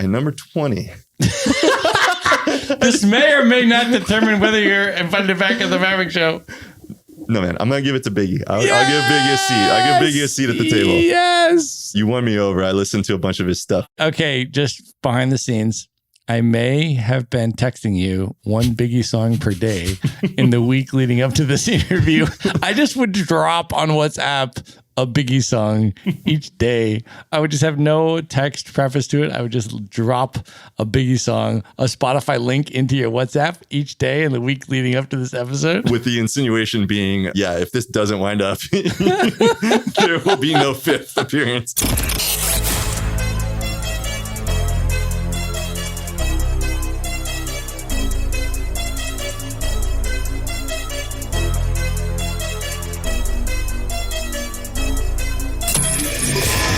And number 20. This may or may not determine whether you're invited back at the Maverick show. No, man, I'm going to give it to Biggie. I'll give Biggie a seat. I'll give Biggie a seat at the table. Yes. You won me over. I listened to a bunch of his stuff. Okay, just behind the scenes, I may have been texting you one Biggie song per day in the week leading up to this interview. I just would drop on WhatsApp a Biggie song each day. I would just have no text preface to it. I would just drop a Biggie song, a Spotify link into your WhatsApp each day in the week leading up to this episode. With the insinuation being, yeah, if this doesn't wind up, there will be no fifth appearance.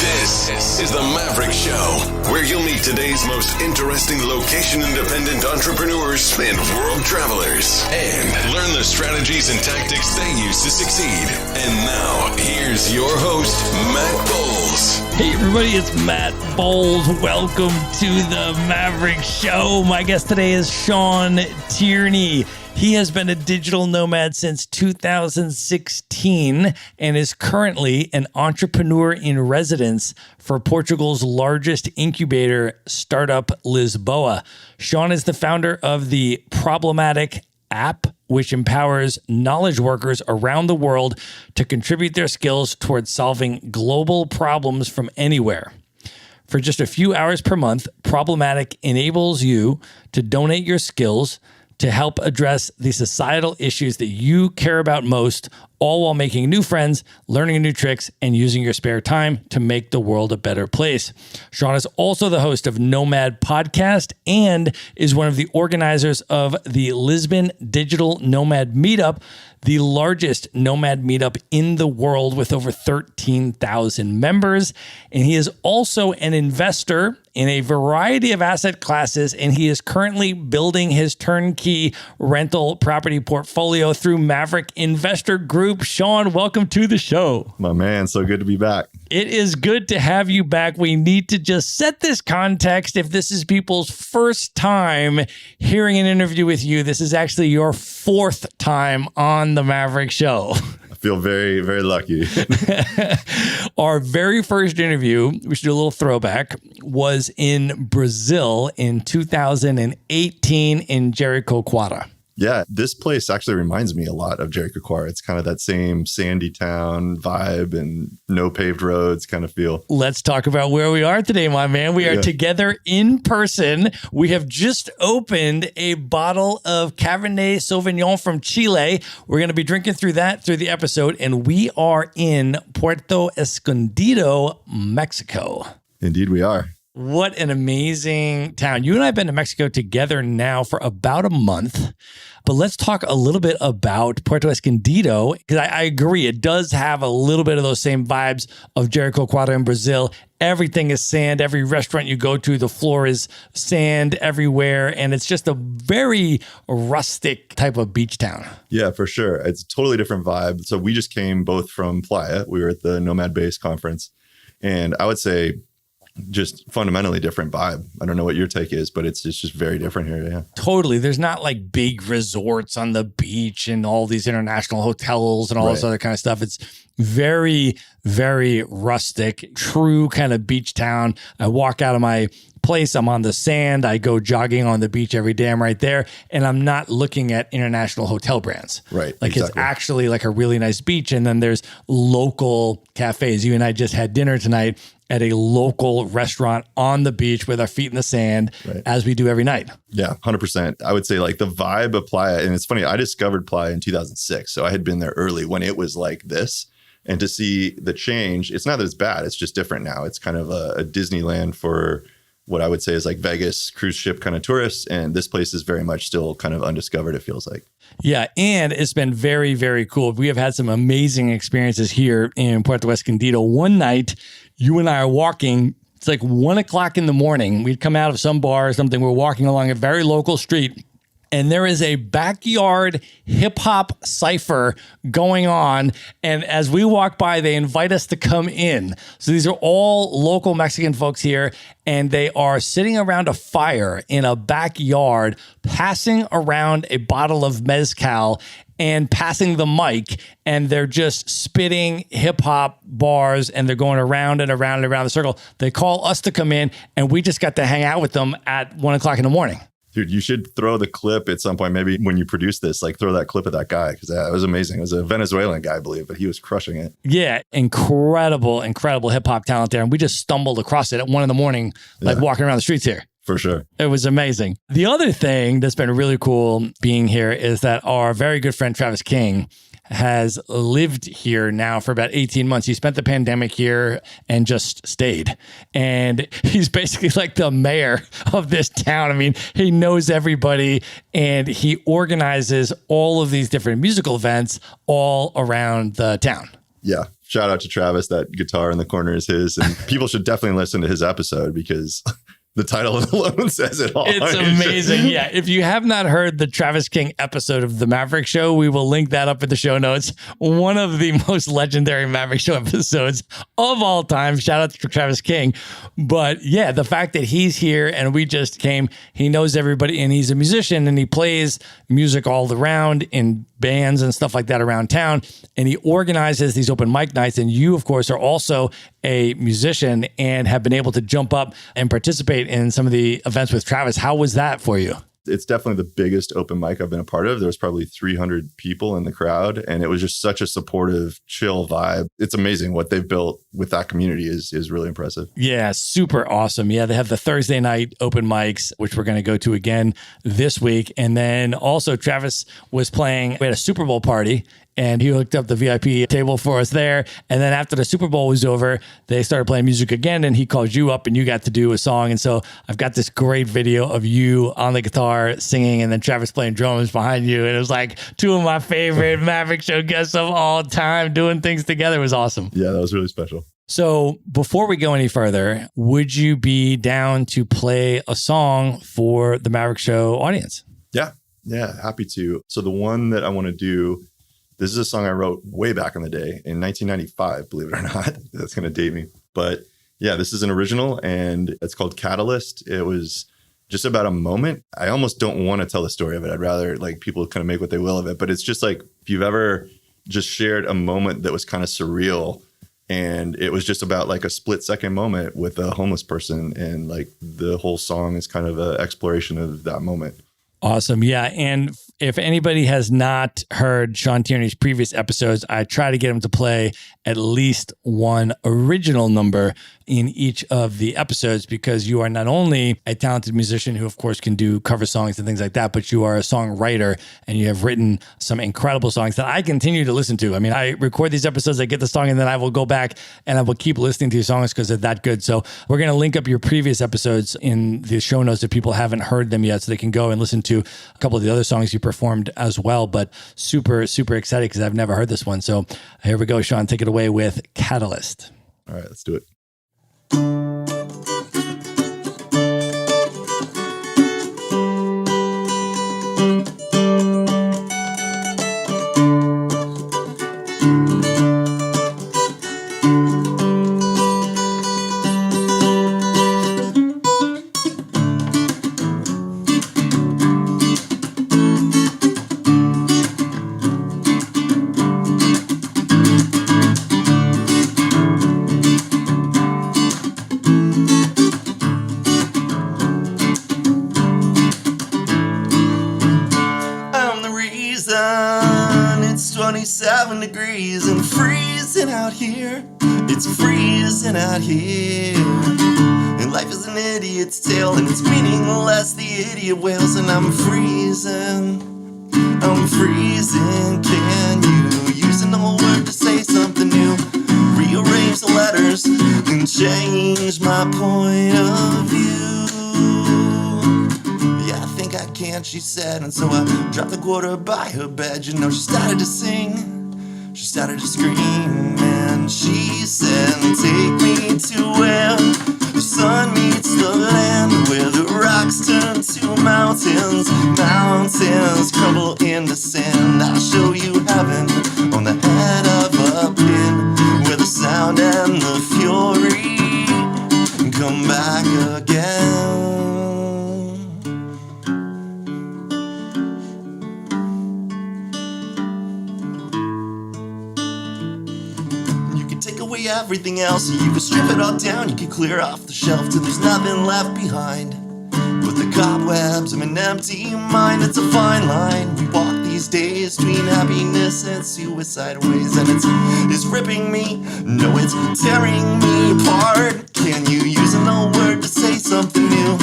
This is the Maverick Show, where you'll meet today's most interesting location-independent entrepreneurs and world travelers, and learn the strategies and tactics they use to succeed. And now, here's your host, Matt Bowles. Hey everybody, it's Matt Bowles. Welcome to the Maverick Show. My guest today is Sean Tierney. He has been a digital nomad since 2016 and is currently an entrepreneur in residence for Portugal's largest incubator startup, Lisboa. Sean is the founder of the Problematic app, which empowers knowledge workers around the world to contribute their skills towards solving global problems from anywhere. For just a few hours per month, Problematic enables you to donate your skills to help address the societal issues that you care about most, all while making new friends, learning new tricks, and using your spare time to make the world a better place. Sean is also the host of Nomad Podcast and is one of the organizers of the Lisbon Digital Nomad Meetup, the largest nomad meetup in the world with over 13,000 members. And he is also an investor in a variety of asset classes, and he is currently building his turnkey rental property portfolio through Maverick Investor Group. Sean, welcome to the show. My man, so good to be back. It is good to have you back. We need to just set this context. If this is people's first time hearing an interview with you, this is actually your fourth time on the Maverick Show. I feel very, very lucky. Our very first interview, we should do a little throwback, was in Brazil in 2018 in Jericoacoara. Yeah, this place actually reminds me a lot of Jericoacoara. It's kind of that same sandy town vibe and no paved roads kind of feel. Let's talk about where we are today, my man. We are together in person. We have just opened a bottle of Cabernet Sauvignon from Chile. We're going to be drinking through that through the episode, and we are in Puerto Escondido, Mexico. Indeed, we are. What an amazing town. You and I have been to Mexico together now for about a month, but let's talk a little bit about Puerto Escondido, because I agree, it does have a little bit of those same vibes of Jericoacoara in Brazil. Everything is sand. Every restaurant you go to, the floor is sand everywhere, and it's just a very rustic type of beach town. Yeah, for sure. It's a totally different vibe. So we just came both from Playa. We were at the Nomad Base conference, and I would say just fundamentally different vibe. I don't know what your take is, but it's just very different here. Yeah, totally. There's not like big resorts on the beach and all these international hotels and all this other kind of stuff. It's very, very rustic, true kind of beach town. I walk out of my place, I'm on the sand, I go jogging on the beach every day, I'm right there, and I'm not looking at international hotel brands. Right. Like exactly. It's actually like a really nice beach, and then there's local cafes. You and I just had dinner tonight at a local restaurant on the beach with our feet in the sand, as we do every night. Yeah, 100%. I would say like the vibe of Playa, and it's funny, I discovered Playa in 2006, so I had been there early when it was like this. And to see the change, it's not that it's bad, it's just different now. It's kind of a Disneyland for what I would say is like Vegas cruise ship kind of tourists. And this place is very much still kind of undiscovered, it feels like. Yeah. And it's been very, very cool. We have had some amazing experiences here in Puerto Escondido. One night, you and I are walking. It's like 1 o'clock in the morning. We'd come out of some bar or something. We're walking along a very local street. and there is a backyard hip hop cipher going on. And as we walk by, they invite us to come in. So these are all local Mexican folks here, and they are sitting around a fire in a backyard, passing around a bottle of mezcal and passing the mic, and they're just spitting hip hop bars, and they're going around and around and around the circle. They call us to come in, and we just got to hang out with them at 1:00 in the morning. Dude, you should throw the clip at some point, maybe when you produce this, like throw that clip of that guy, because that was amazing. It was a Venezuelan guy, I believe, but he was crushing it. Yeah, incredible hip hop talent there. And we just stumbled across it at 1 a.m, like walking around the streets here. For sure. It was amazing. The other thing that's been really cool being here is that our very good friend Travis King has lived here now for about 18 months. He spent the pandemic here and just stayed. And he's basically like the mayor of this town. I mean, he knows everybody, and he organizes all of these different musical events all around the town. Yeah. Shout out to Travis. That guitar in the corner is his. And people should definitely listen to his episode because the title alone says it all. It's amazing. Yeah. If you have not heard the Travis King episode of The Maverick Show, we will link that up in the show notes. One of the most legendary Maverick Show episodes of all time. Shout out to Travis King. But yeah, the fact that he's here and we just came, he knows everybody, and he's a musician, and he plays music all around in bands and stuff like that around town. And he organizes these open mic nights. And you, of course, are also a musician and have been able to jump up and participate in some of the events with Travis. How was that for you? It's definitely the biggest open mic I've been a part of. There was probably 300 people in the crowd, and it was just such a supportive, chill vibe. It's amazing what they've built with that community is really impressive. Yeah, super awesome. Yeah, they have the Thursday night open mics, which we're going to go to again this week. And then also Travis was playing, we had a Super Bowl party, and he hooked up the VIP table for us there. And then after the Super Bowl was over, they started playing music again, and he called you up and you got to do a song. And so I've got this great video of you on the guitar singing, and then Travis playing drums behind you. And it was like two of my favorite Maverick Show guests of all time doing things together. It was awesome. Yeah, that was really special. So before we go any further, would you be down to play a song for the Maverick Show audience? Yeah, happy to. So the one that I want to do, this is a song I wrote way back in the day in 1995, believe it or not. That's going to date me. But yeah, this is an original, and it's called Catalyst. It was just about a moment. I almost don't want to tell the story of it. I'd rather like people kind of make what they will of it. But it's just like, if you've ever just shared a moment that was kind of surreal, and it was just about like a split-second moment with a homeless person, and like the whole song is kind of an exploration of that moment. Awesome. Yeah. And if anybody has not heard Sean Tierney's previous episodes, I try to get him to play at least one original number in each of the episodes, because you are not only a talented musician who, of course, can do cover songs and things like that, but you are a songwriter, and you have written some incredible songs that I continue to listen to. I mean, I record these episodes, I get the song, and then I will go back and I will keep listening to your songs because they're that good. So we're going to link up your previous episodes in the show notes if people haven't heard them yet, so they can go and listen to a couple of the other songs you performed as well. But super, super excited because I've never heard this one. So here we go, Sean, take it away with Catalyst. All right, let's do it. Degrees and freezing out here. It's freezing out here. And life is an idiot's tale, and it's meaningless, the idiot wails. And I'm freezing. Can you use an old word to say something new? Rearrange the letters and change my point of view. Yeah, I think I can, she said. And so I dropped the quarter by her bed. You know, she started to sing. She started to scream, and she said, take me to where the sun meets the land, where the rocks turn to mountains mountains, mountains crumble into sand. I'll show you heaven on the head of a pin, where the sound and the fury come back again. You can take away everything else, and you can strip it all down. You can clear off the shelf till there's nothing left behind but the cobwebs of an empty mind. It's a fine line we walk these days between happiness and suicide ways, and it's ripping me, no, it's tearing me apart. Can you use an old word to say something new?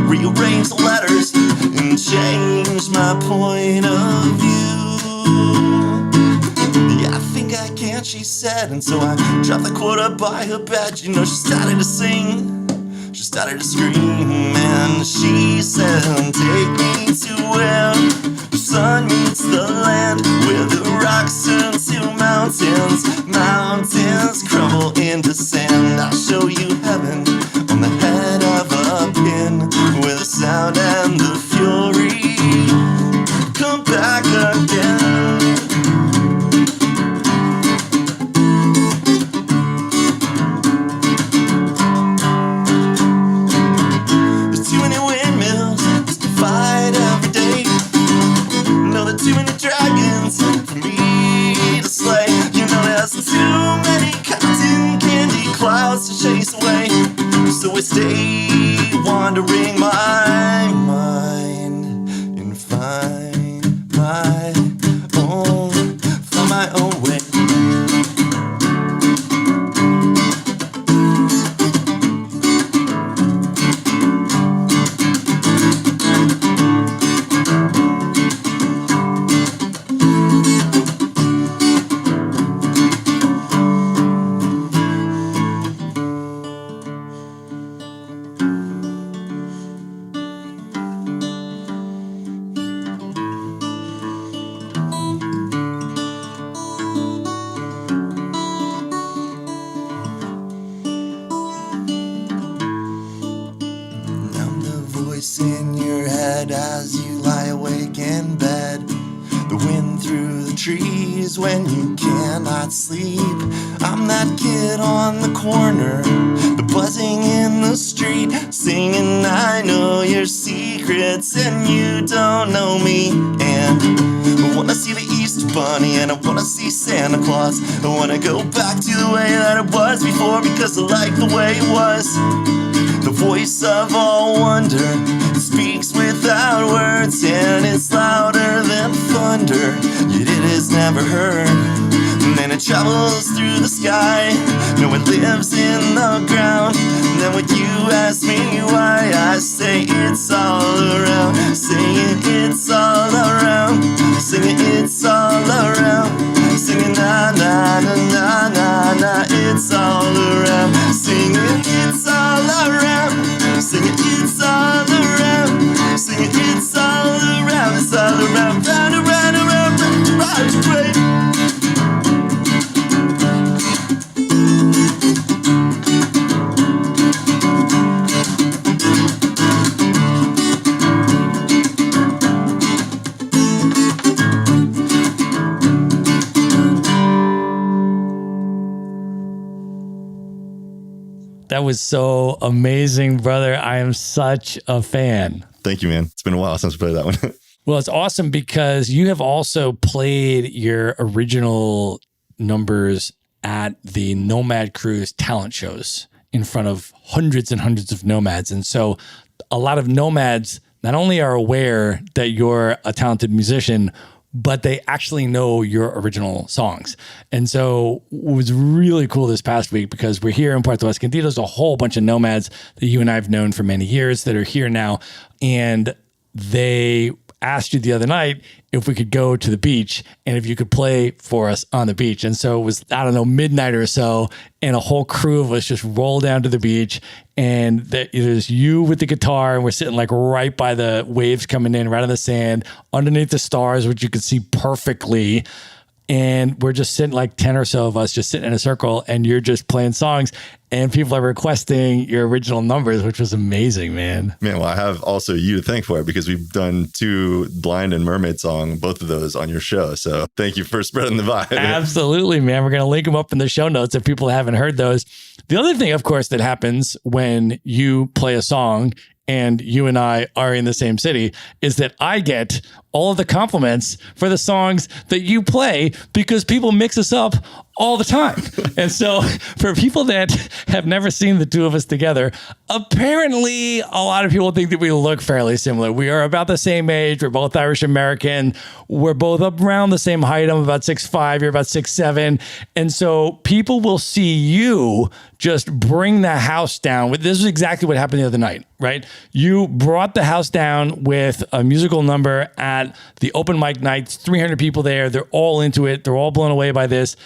Rearrange the letters and change my point of view. Yeah, I think I can, she said, and so I dropped the quota by her bed. You know, she started to sing, she started to scream, and she said, take me to where the sun meets the land, where the rocks turn to mountains, mountains crumble into sand. I'll show you heaven on the head of a pin, where the sound and the fury come back again. Too many dragons for me to slay. You know there's too many cotton candy clouds to chase away. So I stay wandering my mind and find my own way. In your head as you lie awake in bed, the wind through the trees when you cannot sleep. I'm that kid on the corner, the buzzing in the street, singing I know your secrets and you don't know me. And I wanna see the Easter Bunny and I wanna see Santa Claus. I wanna go back to the way that it was before, because I like the way it was. The voice of all wonder speaks without words, and it's louder than thunder, yet it is never heard. And it travels through the sky, no, it lives in the ground. And then when you ask me why, I say it's all around. Singing it's all around, singing it's all around, singing na na na na na na, it's all around. Singing it's all around, singing it's all around, singing it's all around, it's all around, round and round and round, round and round. That was so amazing, brother. I am such a fan. Thank you, man. It's been a while since I played that one. Well, it's awesome because you have also played your original numbers at the Nomad Cruise talent shows in front of hundreds and hundreds of nomads. And so a lot of nomads not only are aware that you're a talented musician, but they actually know your original songs. And so it was really cool this past week because we're here in Puerto Escondido. There's a whole bunch of nomads that you and I have known for many years that are here now. And they asked you the other night if we could go to the beach and if you could play for us on the beach. And so it was, I don't know, midnight or so, and a whole crew of us just roll down to the beach, and there's you with the guitar, and we're sitting like right by the waves coming in, right on the sand, underneath the stars, which you could see perfectly. and we're just sitting, like 10 or so of us just sitting in a circle, and you're just playing songs, and people are requesting your original numbers, which was amazing, man. Man, well, I have also you to thank for it, because we've done 2 Blind and Mermaid song, both of those on your show. So thank you for spreading the vibe. Absolutely, man. We're going to link them up in the show notes if people haven't heard those. The other thing, of course, that happens when you play a song and you and I are in the same city is that I get all of the compliments for the songs that you play, because people mix us up all the time. And so for people that have never seen the two of us together, apparently a lot of people think that we look fairly similar. We are about the same age. We're both Irish American. We're both up around the same height. I'm about 6'5". You're about 6'7". And so people will see you just bring the house down. This is exactly what happened the other night, right? You brought the house down with a musical number at the open mic nights, 300 people there. They're all into it. They're all blown away by this.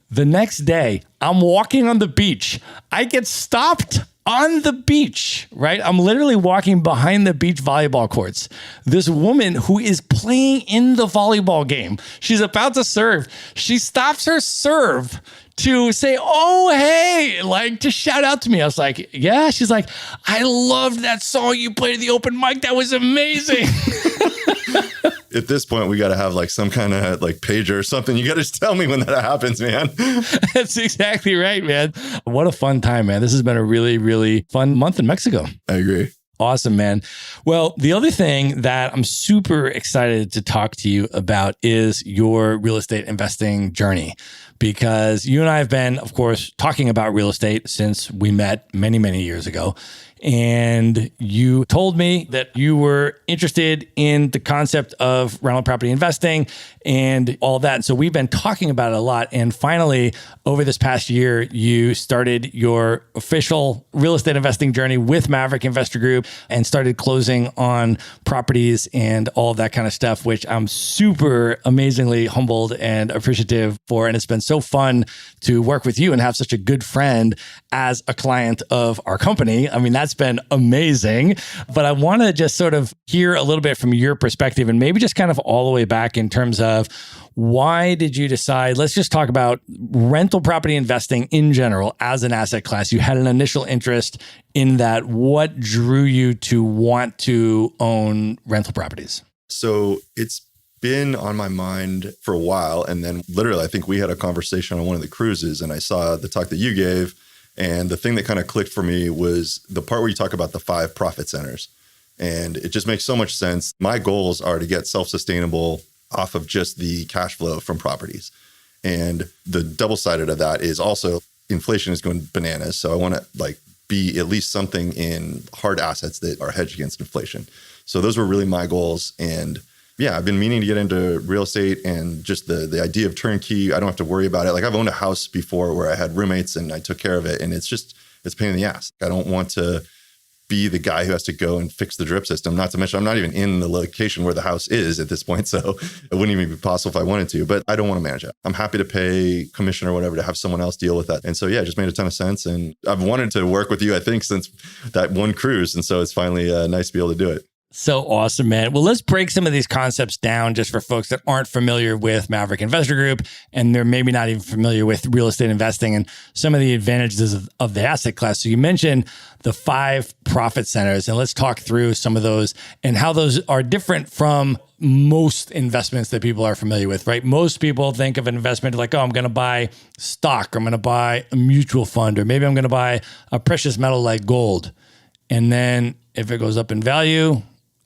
The next day, I'm walking on the beach. I get stopped on the beach, right? I'm literally walking behind the beach volleyball courts. This woman who is playing in the volleyball game, she's about to serve. She stops her serve to say, oh, hey, like to shout out to me. I was like, yeah. She's like, I loved that song you played at the open mic. That was amazing. At this point, we got to have like some kind of like pager or something. You got to just tell me when that happens, man. That's exactly right, man. What a fun time, man. This has been a really, really fun month in Mexico. I agree. Awesome, man. Well, the other thing that I'm super excited to talk to you about is your real estate investing journey, because you and I have been, of course, talking about real estate since we met many, many years ago. And you told me that you were interested in the concept of rental property investing and all that. And so we've been talking about it a lot. And finally, over this past year, you started your official real estate investing journey with Maverick Investor Group and started closing on properties and all of that kind of stuff, which I'm super amazingly humbled and appreciative for. And it's been so fun to work with you and have such a good friend as a client of our company. I mean, that's been amazing. But I want to just sort of hear a little bit from your perspective, and maybe just kind of all the way back in terms of why did you decide, let's just talk about rental property investing in general as an asset class. You had an initial interest in that. What drew you to want to own rental properties? So it's been on my mind for a while. And then literally, I think we had a conversation on one of the cruises, and I saw the talk that you gave. And the thing that kind of clicked for me was the part where you talk about the 5 profit centers. And it just makes so much sense. My goals are to get self-sustainable off of just the cash flow from properties. And the double sided of that is also inflation is going bananas. So I want to like be at least something in hard assets that are hedged against inflation. So those were really my goals. And yeah, I've been meaning to get into real estate and just the idea of turnkey. I don't have to worry about it. Like I've owned a house before where I had roommates and I took care of it. And it's a pain in the ass. I don't want to be the guy who has to go and fix the drip system. Not to mention, I'm not even in the location where the house is at this point. So it wouldn't even be possible if I wanted to, but I don't want to manage it. I'm happy to pay commission or whatever to have someone else deal with that. And so, yeah, it just made a ton of sense. And I've wanted to work with you, I think, since that one cruise. And so it's finally nice to be able to do it. So awesome, man. Well, let's break some of these concepts down just for folks that aren't familiar with Maverick Investor Group, and they're maybe not even familiar with real estate investing and some of the advantages of the asset class. So you mentioned the 5 profit centers, and let's talk through some of those and how those are different from most investments that people are familiar with, right? Most people think of an investment like, oh, I'm going to buy stock, or I'm going to buy a mutual fund, or maybe I'm going to buy a precious metal like gold. And then if it goes up in value,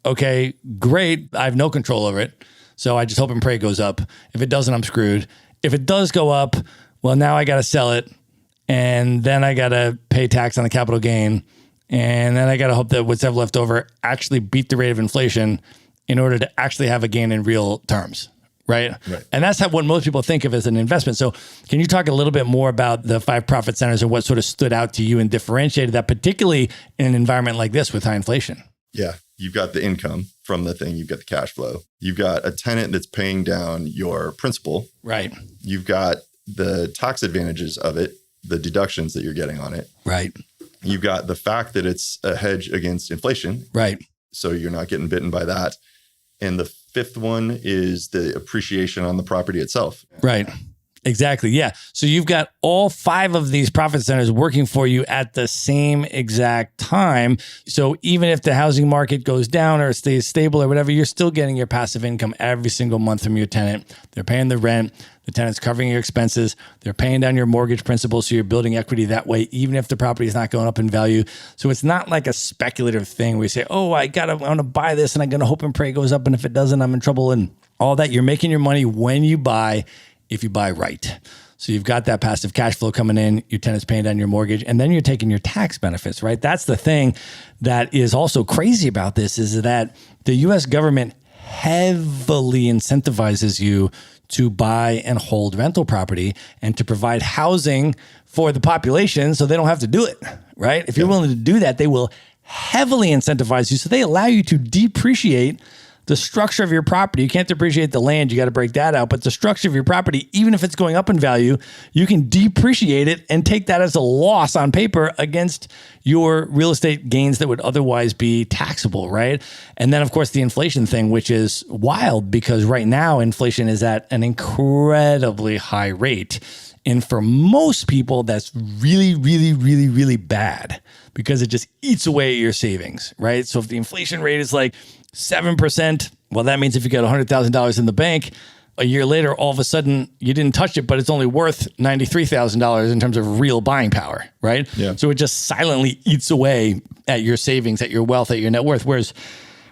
okay, great. I have no control over it. So I just hope and pray it goes up. If it doesn't, I'm screwed. If it does go up, well, now I got to sell it. And then I got to pay tax on the capital gain. And then I got to hope that what's left over actually beat the rate of inflation in order to actually have a gain in real terms. Right? And that's what most people think of as an investment. So can you talk a little bit more about the 5 profit centers and what sort of stood out to you and differentiated that, particularly in an environment like this with high inflation? Yeah. You've got the income from the thing. You've got the cash flow. You've got a tenant that's paying down your principal. Right. You've got the tax advantages of it, the deductions that you're getting on it. Right. You've got the fact that it's a hedge against inflation. Right. So you're not getting bitten by that. And the fifth one is the appreciation on the property itself. Right. Exactly. Yeah. So you've got all 5 of these profit centers working for you at the same exact time. So even if the housing market goes down or stays stable or whatever, you're still getting your passive income every single month from your tenant. They're paying the rent. The tenant's covering your expenses. They're paying down your mortgage principal. So you're building equity that way, even if the property is not going up in value. So it's not like a speculative thing where you say, oh, I want to buy this and I'm going to hope and pray it goes up. And if it doesn't, I'm in trouble and all that. You're making your money when you buy, if you buy right. So you've got that passive cash flow coming in, your tenant's paying down your mortgage, and then you're taking your tax benefits, right? That's the thing that is also crazy about this is that the U.S. government heavily incentivizes you to buy and hold rental property and to provide housing for the population so they don't have to do it, right? If you're willing to do that, they will heavily incentivize you. So they allow you to depreciate the structure of your property. You can't depreciate the land. You got to break that out. But the structure of your property, even if it's going up in value, you can depreciate it and take that as a loss on paper against your real estate gains that would otherwise be taxable, right? And then, of course, the inflation thing, which is wild because right now inflation is at an incredibly high rate. And for most people, that's really, really, really, really bad because it just eats away at your savings, right? So if the inflation rate is like 7%, well, that means if you got $100,000 in the bank, a year later, all of a sudden you didn't touch it, but it's only worth $93,000 in terms of real buying power, right? Yeah. So it just silently eats away at your savings, at your wealth, at your net worth. Whereas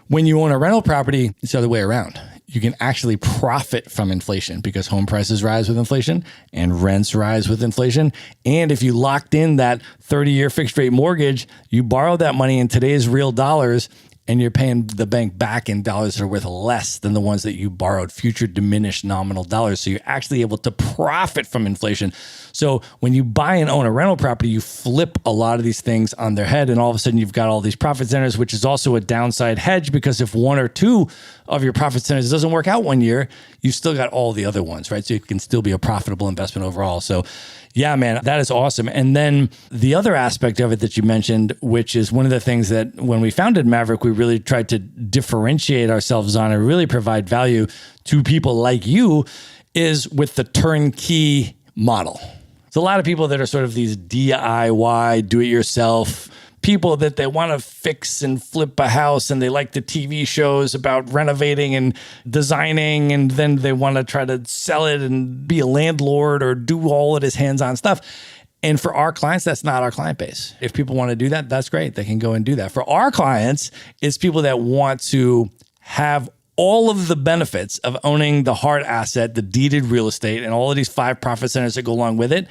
when you own a rental property, it's the other way around. You can actually profit from inflation because home prices rise with inflation and rents rise with inflation. And if you locked in that 30-year fixed rate mortgage, you borrowed that money in today's real dollars and you're paying the bank back in dollars that are worth less than the ones that you borrowed, future diminished nominal dollars. So you're actually able to profit from inflation. So when you buy and own a rental property, you flip a lot of these things on their head. And all of a sudden you've got all these profit centers, which is also a downside hedge because if 1 or 2 of your profit centers doesn't work out one year, you've still got all the other ones, right? So it can still be a profitable investment overall. So yeah, man, that is awesome. And then the other aspect of it that you mentioned, which is one of the things that when we founded Maverick, we really tried to differentiate ourselves on and really provide value to people like you, is with the turnkey model. There's a lot of people that are sort of these DIY, do-it-yourself people that they want to fix and flip a house and they like the TV shows about renovating and designing and then they want to try to sell it and be a landlord or do all of this hands-on stuff. And for our clients, that's not our client base. If people want to do that, that's great. They can go and do that. For our clients, it's people that want to have all of the benefits of owning the hard asset, the deeded real estate, and all of these 5 profit centers that go along with it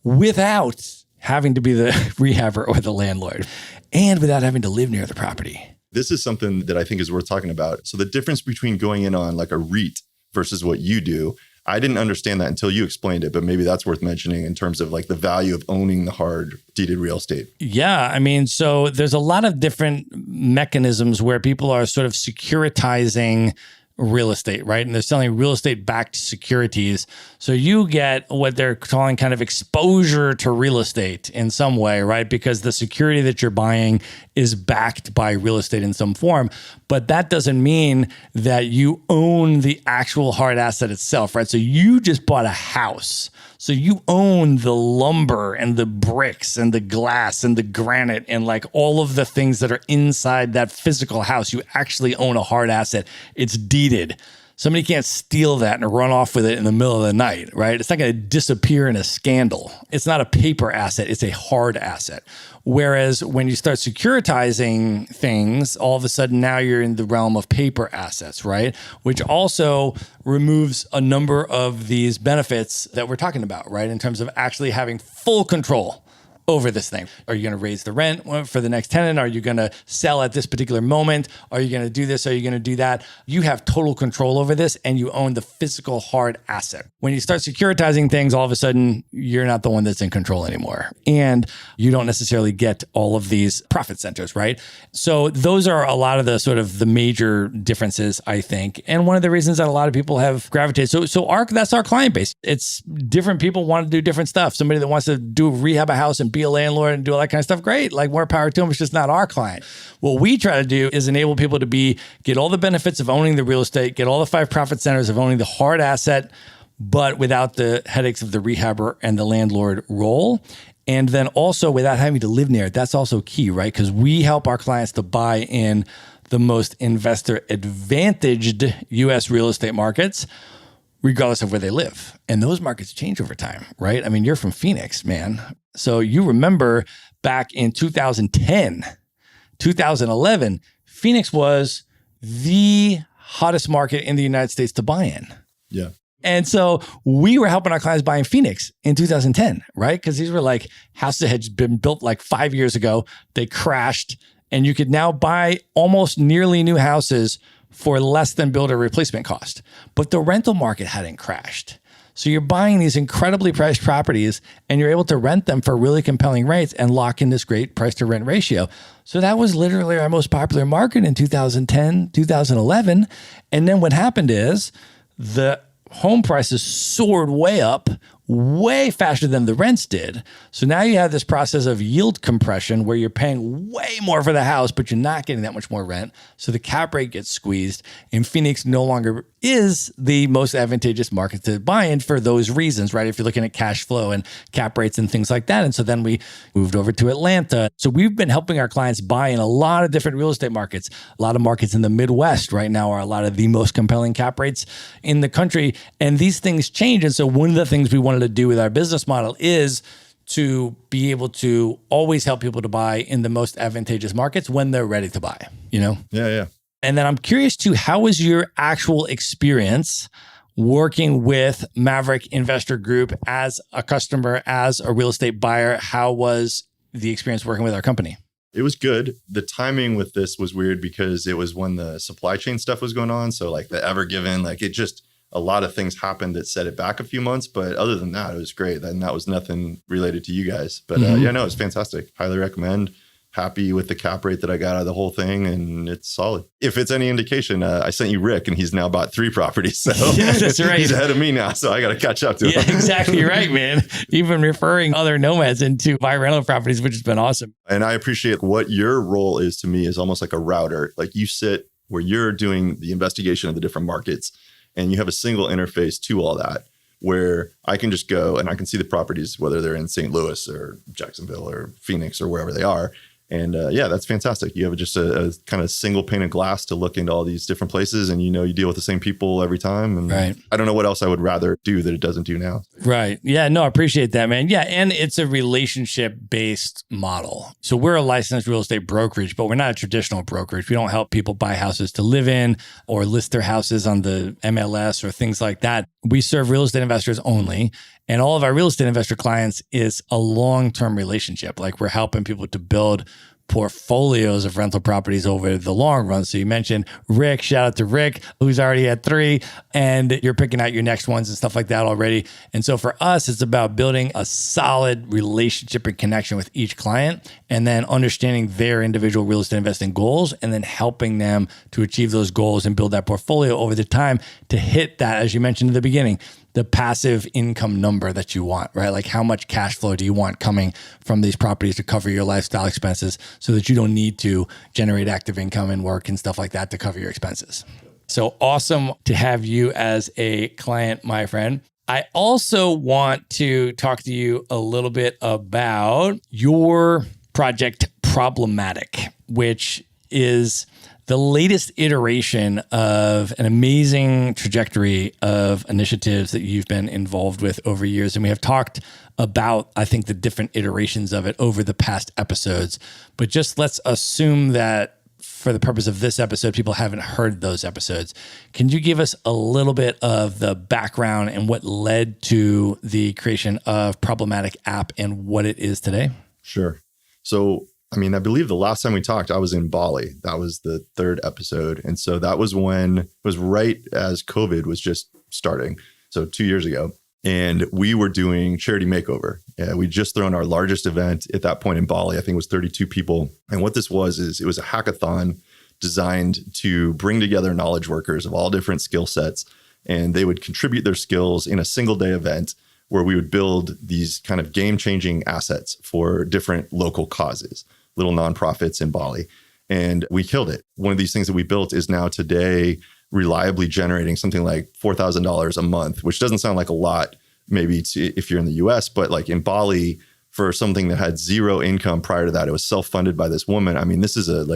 without having to be the rehabber or the landlord, and without having to live near the property. This is something that I think is worth talking about. So the difference between going in on like a REIT versus what you do, I didn't understand that until you explained it, but maybe that's worth mentioning in terms of like the value of owning the hard deeded real estate. Yeah. I mean, so there's a lot of different mechanisms where people are sort of securitizing real estate, right? And they're selling real estate backed securities. So you get what they're calling kind of exposure to real estate in some way, right? Because the security that you're buying is backed by real estate in some form. But that doesn't mean that you own the actual hard asset itself, right? So you just bought a house. So you own the lumber and the bricks and the glass and the granite and like all of the things that are inside that physical house. You actually own a hard asset. It's deeded. Somebody can't steal that and run off with it in the middle of the night, right? It's not going to disappear in a scandal. It's not a paper asset. It's a hard asset. Whereas when you start securitizing things, all of a sudden now you're in the realm of paper assets, right? Which also removes a number of these benefits that we're talking about, right? In terms of actually having full control over this thing. Are you going to raise the rent for the next tenant? Are you going to sell at this particular moment? Are you going to do this? Are you going to do that? You have total control over this and you own the physical hard asset. When you start securitizing things, all of a sudden, you're not the one that's in control anymore. And you don't necessarily get all of these profit centers, right? So those are a lot of the sort of the major differences, I think. And one of the reasons that a lot of people have gravitated. So that's our client base. It's different people want to do different stuff. Somebody that wants to rehab a house and be be a landlord and do all that kind of stuff. Great. Like more power to them. It's just not our client. What we try to do is enable people to get all the benefits of owning the real estate, get all the 5 profit centers of owning the hard asset, but without the headaches of the rehabber and the landlord role. And then also without having to live near it. That's also key, right? Because we help our clients to buy in the most investor advantaged US real estate markets, regardless of where they live. And those markets change over time, right? I mean, you're from Phoenix, man. So you remember back in 2010, 2011, Phoenix was the hottest market in the United States to buy in. Yeah. And so we were helping our clients buy in Phoenix in 2010, right? Because these were like houses that had been built like 5 years ago. They crashed, and you could now buy almost nearly new houses for less than builder replacement cost. But the rental market hadn't crashed. So you're buying these incredibly priced properties and you're able to rent them for really compelling rates and lock in this great price to rent ratio. So that was literally our most popular market in 2010, 2011. And then what happened is the home prices soared way up, way faster than the rents did. So now you have this process of yield compression where you're paying way more for the house, but you're not getting that much more rent. So the cap rate gets squeezed, and Phoenix no longer is the most advantageous market to buy in for those reasons, right? If you're looking at cash flow and cap rates and things like that. And so then we moved over to Atlanta. So we've been helping our clients buy in a lot of different real estate markets. A lot of markets in the Midwest right now are a lot of the most compelling cap rates in the country. And these things change. And so one of the things we wanted to do with our business model is to be able to always help people to buy in the most advantageous markets when they're ready to buy, you know? Yeah. And then I'm curious too, how was your actual experience working with Maverick Investor Group as a customer, as a real estate buyer? How was the experience working with our company? It was good. The timing with this was weird because it was when the supply chain stuff was going on. So like the Ever Given, like it just, a lot of things happened that set it back a few months. But other than that, it was great. And that was nothing related to you guys. But yeah, no, it's fantastic. Highly recommend. Happy with the cap rate that I got out of the whole thing, and it's solid. If it's any indication, I sent you Rick, and he's now bought 3 properties. So yeah, that's right. He's ahead of me now, so I got to catch up to him. Yeah, exactly right, man. You've been referring other nomads into buy rental properties, which has been awesome. And I appreciate what your role is to me is almost like a router. Like you sit where you're doing the investigation of the different markets, and you have a single interface to all that, where I can just go and I can see the properties, whether they're in St. Louis or Jacksonville or Phoenix or wherever they are. And yeah, that's fantastic. You have just a kind of single pane of glass to look into all these different places, and you know you deal with the same people every time. And right. I don't know what else I would rather do that it doesn't do now. Right. Yeah, no, I appreciate that, man. Yeah, and it's a relationship-based model. So we're a licensed real estate brokerage, but we're not a traditional brokerage. We don't help people buy houses to live in or list their houses on the MLS or things like that. We serve real estate investors only. And all of our real estate investor clients is a long-term relationship. Like we're helping people to build portfolios of rental properties over the long run. So you mentioned Rick, shout out to Rick, who's already had 3, and you're picking out your next ones and stuff like that already. And so for us, it's about building a solid relationship and connection with each client, and then understanding their individual real estate investing goals, and then helping them to achieve those goals and build that portfolio over the time to hit that, as you mentioned in the beginning, the passive income number that you want, right? Like how much cash flow do you want coming from these properties to cover your lifestyle expenses so that you don't need to generate active income and work and stuff like that to cover your expenses. So awesome to have you as a client, my friend. I also want to talk to you a little bit about your project Problematic, which is the latest iteration of an amazing trajectory of initiatives that you've been involved with over years. And we have talked about, I think, the different iterations of it over the past episodes. But just let's assume that for the purpose of this episode, people haven't heard those episodes. Can you give us a little bit of the background and what led to the creation of Problematic app and what it is today? Sure. So I mean, I believe the last time we talked, I was in Bali. That was the 3rd episode. And so that was when it was right as COVID was just starting. So 2 years ago. And we were doing charity makeover. We'd just thrown our largest event at that point in Bali. I think it was 32 people. And what this was is it was a hackathon designed to bring together knowledge workers of all different skill sets. And they would contribute their skills in a single day event where we would build these kind of game-changing assets for different local causes, little nonprofits in Bali. And we killed it. One of these things that we built is now today reliably generating something like $4,000 a month, which doesn't sound like a lot, maybe if you're in the US, but like in Bali, for something that had zero income prior to that, it was self-funded by this woman. I mean, this is a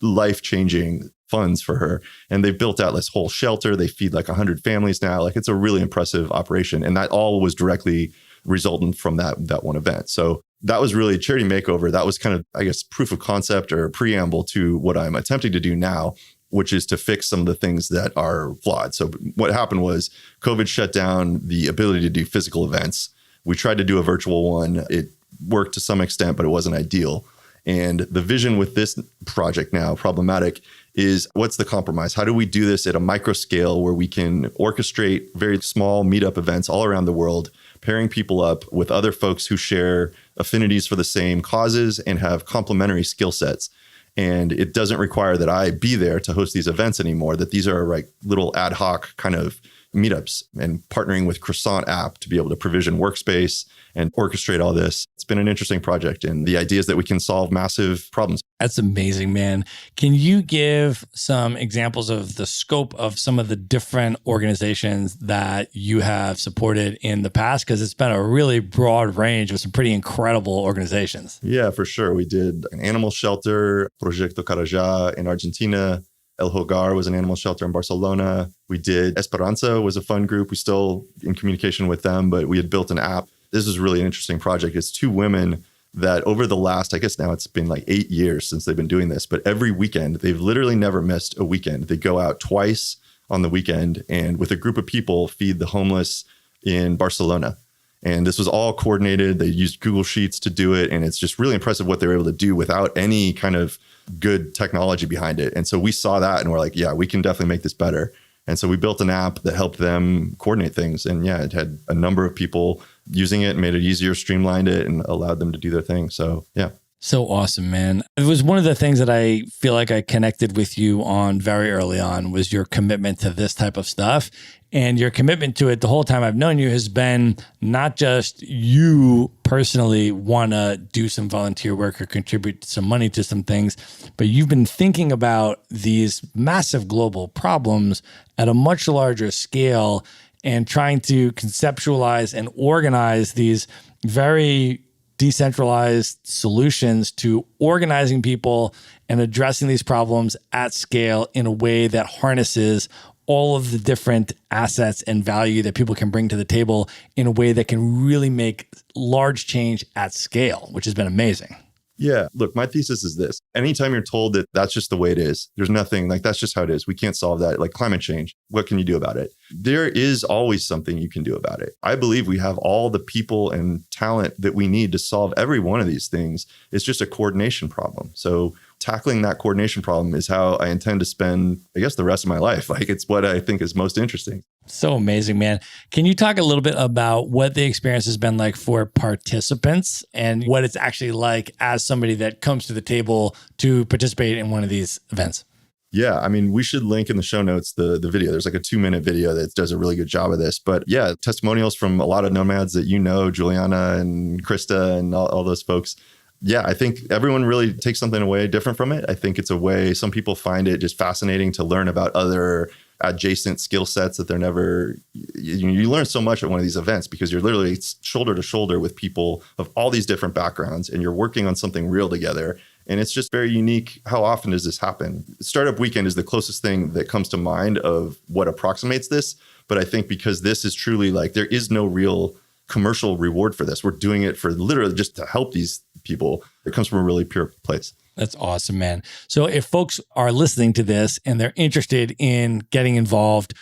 life-changing funds for her. And they've built out this whole shelter. They feed like 100 families now. Like, it's a really impressive operation. And that all was directly resultant from that one event. So that was really charity makeover. That was kind of, I guess, proof of concept or preamble to what I'm attempting to do now, which is to fix some of the things that are flawed. So what happened was COVID shut down the ability to do physical events. We tried to do a virtual one. It worked to some extent, but it wasn't ideal. And the vision with this project now, Problematic, is what's the compromise? How do we do this at a micro scale where we can orchestrate very small meetup events all around the world, pairing people up with other folks who share affinities for the same causes and have complementary skill sets. And it doesn't require that I be there to host these events anymore, that these are like little ad hoc kind of meetups, and partnering with Croissant app to be able to provision workspace and orchestrate all this. It's been an interesting project, and the idea is that we can solve massive problems. That's amazing, man. Can you give some examples of the scope of some of the different organizations that you have supported in the past? Because it's been a really broad range of some pretty incredible organizations. Yeah, for sure. We did an animal shelter, Proyecto Carajá in Argentina. El Hogar was an animal shelter in Barcelona. We did Esperanza was a fun group. We still in communication with them, but we had built an app. This is really an interesting project. It's two women that over the last, I guess now it's been like 8 years since they've been doing this, but every weekend, they've literally never missed a weekend. They go out twice on the weekend and with a group of people feed the homeless in Barcelona. And this was all coordinated. They used Google Sheets to do it. And it's just really impressive what they were able to do without any kind of good technology behind it. And so we saw that and we're like, yeah, we can definitely make this better. And so we built an app that helped them coordinate things. And yeah, it had a number of people using it, made it easier, streamlined it, and allowed them to do their thing. So yeah. So awesome, man. It was one of the things that I feel like I connected with you on very early on was your commitment to this type of stuff. And your commitment to it the whole time I've known you has been not just you personally want to do some volunteer work or contribute some money to some things, but you've been thinking about these massive global problems at a much larger scale and trying to conceptualize and organize these very decentralized solutions to organizing people and addressing these problems at scale in a way that harnesses all of the different assets and value that people can bring to the table in a way that can really make large change at scale, which has been amazing. Yeah. Look, my thesis is this. Anytime you're told that that's just the way it is, there's nothing like that's just how it is. We can't solve that. Like climate change. What can you do about it? There is always something you can do about it. I believe we have all the people and talent that we need to solve every one of these things. It's just a coordination problem. So tackling that coordination problem is how I intend to spend, I guess, the rest of my life. Like it's what I think is most interesting. So amazing, man. Can you talk a little bit about what the experience has been like for participants and what it's actually like as somebody that comes to the table to participate in one of these events? Yeah, I mean, we should link in the show notes the video. There's like a 2-minute video that does a really good job of this. But yeah, testimonials from a lot of nomads that you know, Juliana and Krista and all those folks. Yeah, I think everyone really takes something away different from it. I think it's a way some people find it just fascinating to learn about other adjacent skill sets that they're never, you learn so much at one of these events because you're literally shoulder to shoulder with people of all these different backgrounds and you're working on something real together. And it's just very unique. How often does this happen? Startup Weekend is the closest thing that comes to mind of what approximates this. But I think because this is truly like, there is no real commercial reward for this. We're doing it for literally just to help these people. It comes from a really pure place. That's awesome, man. So if folks are listening to this and they're interested in getting involved,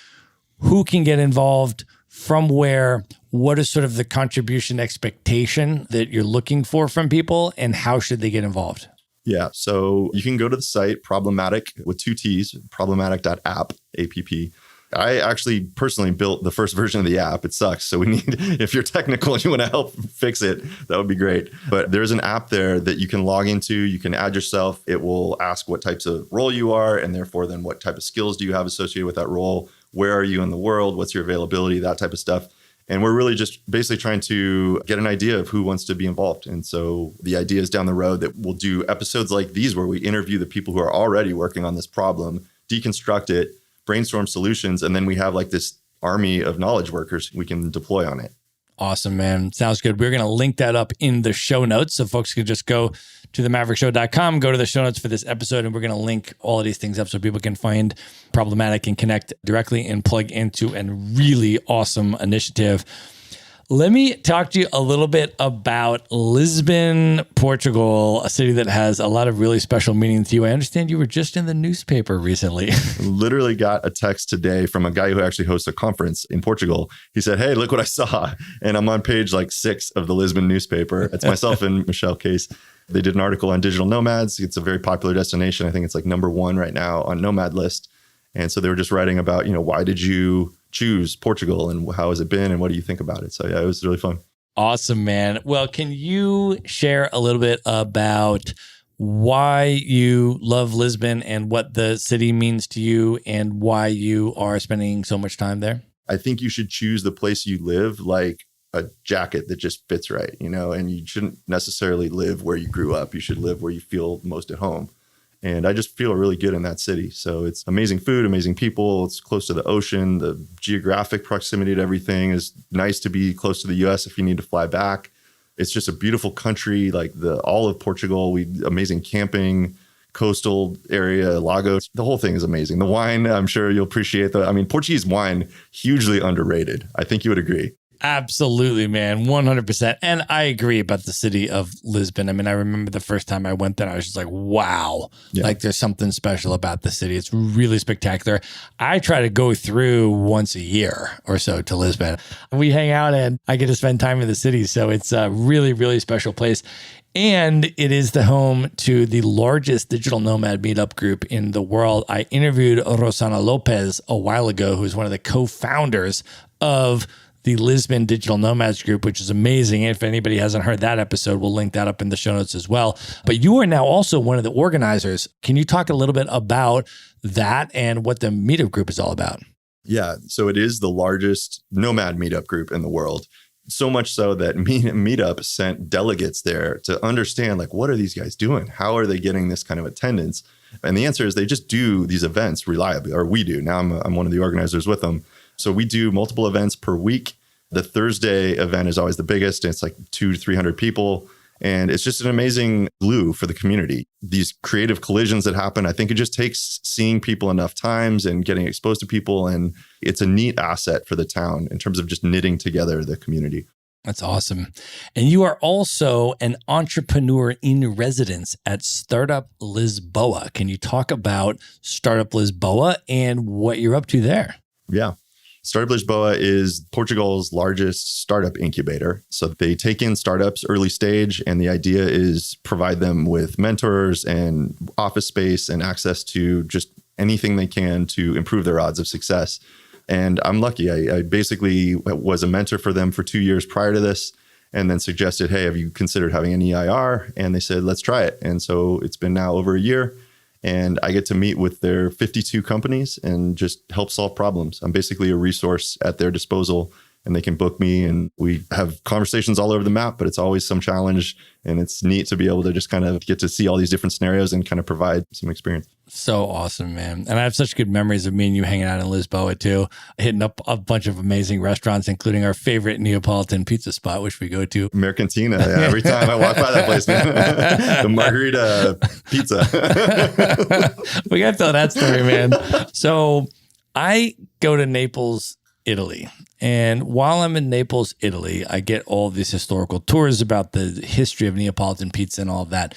who can get involved, from where, what is sort of the contribution expectation that you're looking for from people, and how should they get involved? Yeah, so you can go to the site, Problematic with 2 T's, problematic.app, A-P-P. I actually personally built the first version of the app. It sucks. So we need, if you're technical and you want to help fix it, that would be great. But there's an app there that you can log into. You can add yourself. It will ask what types of role you are, and therefore then what type of skills do you have associated with that role? Where are you in the world? What's your availability? That type of stuff. And we're really just basically trying to get an idea of who wants to be involved. And so the idea is down the road that we'll do episodes like these where we interview the people who are already working on this problem, deconstruct it, brainstorm solutions, and then we have like this army of knowledge workers we can deploy on it. Awesome, man. Sounds good. We're going to link that up in the show notes. So folks can just go to themaverickshow.com, go to the show notes for this episode, and we're going to link all of these things up so people can find Problematic and connect directly and plug into a really awesome initiative. Let me talk to you a little bit about Lisbon, Portugal, a city that has a lot of really special meaning to you. I understand you were just in the newspaper recently. Literally got a text today from a guy who actually hosts a conference in Portugal. He said, hey, look what I saw. And I'm on page like 6 of the Lisbon newspaper. It's myself and Michelle Case. They did an article on digital nomads. It's a very popular destination. I think it's like #1 right now on Nomad list. And so they were just writing about, why did you choose Portugal and how has it been and what do you think about it? So yeah, it was really fun. Awesome, man. Well, can you share a little bit about why you love Lisbon and what the city means to you and why you are spending so much time there? I think you should choose the place you live like a jacket that just fits right, and you shouldn't necessarily live where you grew up. You should live where you feel most at home. And I just feel really good in that city. So it's amazing food, amazing people. It's close to the ocean. The geographic proximity to everything is nice to be close to the US if you need to fly back. It's just a beautiful country, like all of Portugal. Amazing camping, coastal area, Lagos. The whole thing is amazing. The wine, I'm sure you'll appreciate Portuguese wine, hugely underrated. I think you would agree. Absolutely, man. 100%. And I agree about the city of Lisbon. I remember the first time I went there, I was just like, wow, like there's something special about the city. It's really spectacular. I try to go through once a year or so to Lisbon. We hang out and I get to spend time in the city. So it's a really, really special place. And it is the home to the largest digital nomad meetup group in the world. I interviewed Rosanna Lopez a while ago, who's one of the co-founders of the Lisbon Digital Nomads Group, which is amazing. If anybody hasn't heard that episode, we'll link that up in the show notes as well. But you are now also one of the organizers. Can you talk a little bit about that and what the meetup group is all about? Yeah, so it is the largest nomad meetup group in the world. So much so that Meetup sent delegates there to understand, like, what are these guys doing? How are they getting this kind of attendance? And the answer is they just do these events reliably, or we do. Now I'm one of the organizers with them. So we do multiple events per week. The Thursday event is always the biggest. It's like 200 to 300 people. And it's just an amazing glue for the community. These creative collisions that happen, I think it just takes seeing people enough times and getting exposed to people. And it's a neat asset for the town in terms of just knitting together the community. That's awesome. And you are also an entrepreneur in residence at Startup Lisboa. Can you talk about Startup Lisboa and what you're up to there? Yeah. Startup Lisboa is Portugal's largest startup incubator. So they take in startups early stage, and the idea is provide them with mentors and office space and access to just anything they can to improve their odds of success. And I'm lucky. I basically was a mentor for them for 2 years prior to this, and then suggested, hey, have you considered having an EIR? And they said, let's try it. And so it's been now over a year. And I get to meet with their 52 companies and just help solve problems. I'm basically a resource at their disposal, and they can book me. And we have conversations all over the map, but it's always some challenge. And it's neat to be able to just kind of get to see all these different scenarios and kind of provide some experience. So awesome, man. And I have such good memories of me and you hanging out in Lisboa too, hitting up a bunch of amazing restaurants, including our favorite Neapolitan pizza spot, which we go to. Mercantina. Yeah, every time I walk by that place, man. The margarita pizza. We got to tell that story, man. So I go to Naples, Italy. And while I'm in Naples, Italy, I get all these historical tours about the history of Neapolitan pizza and all of that.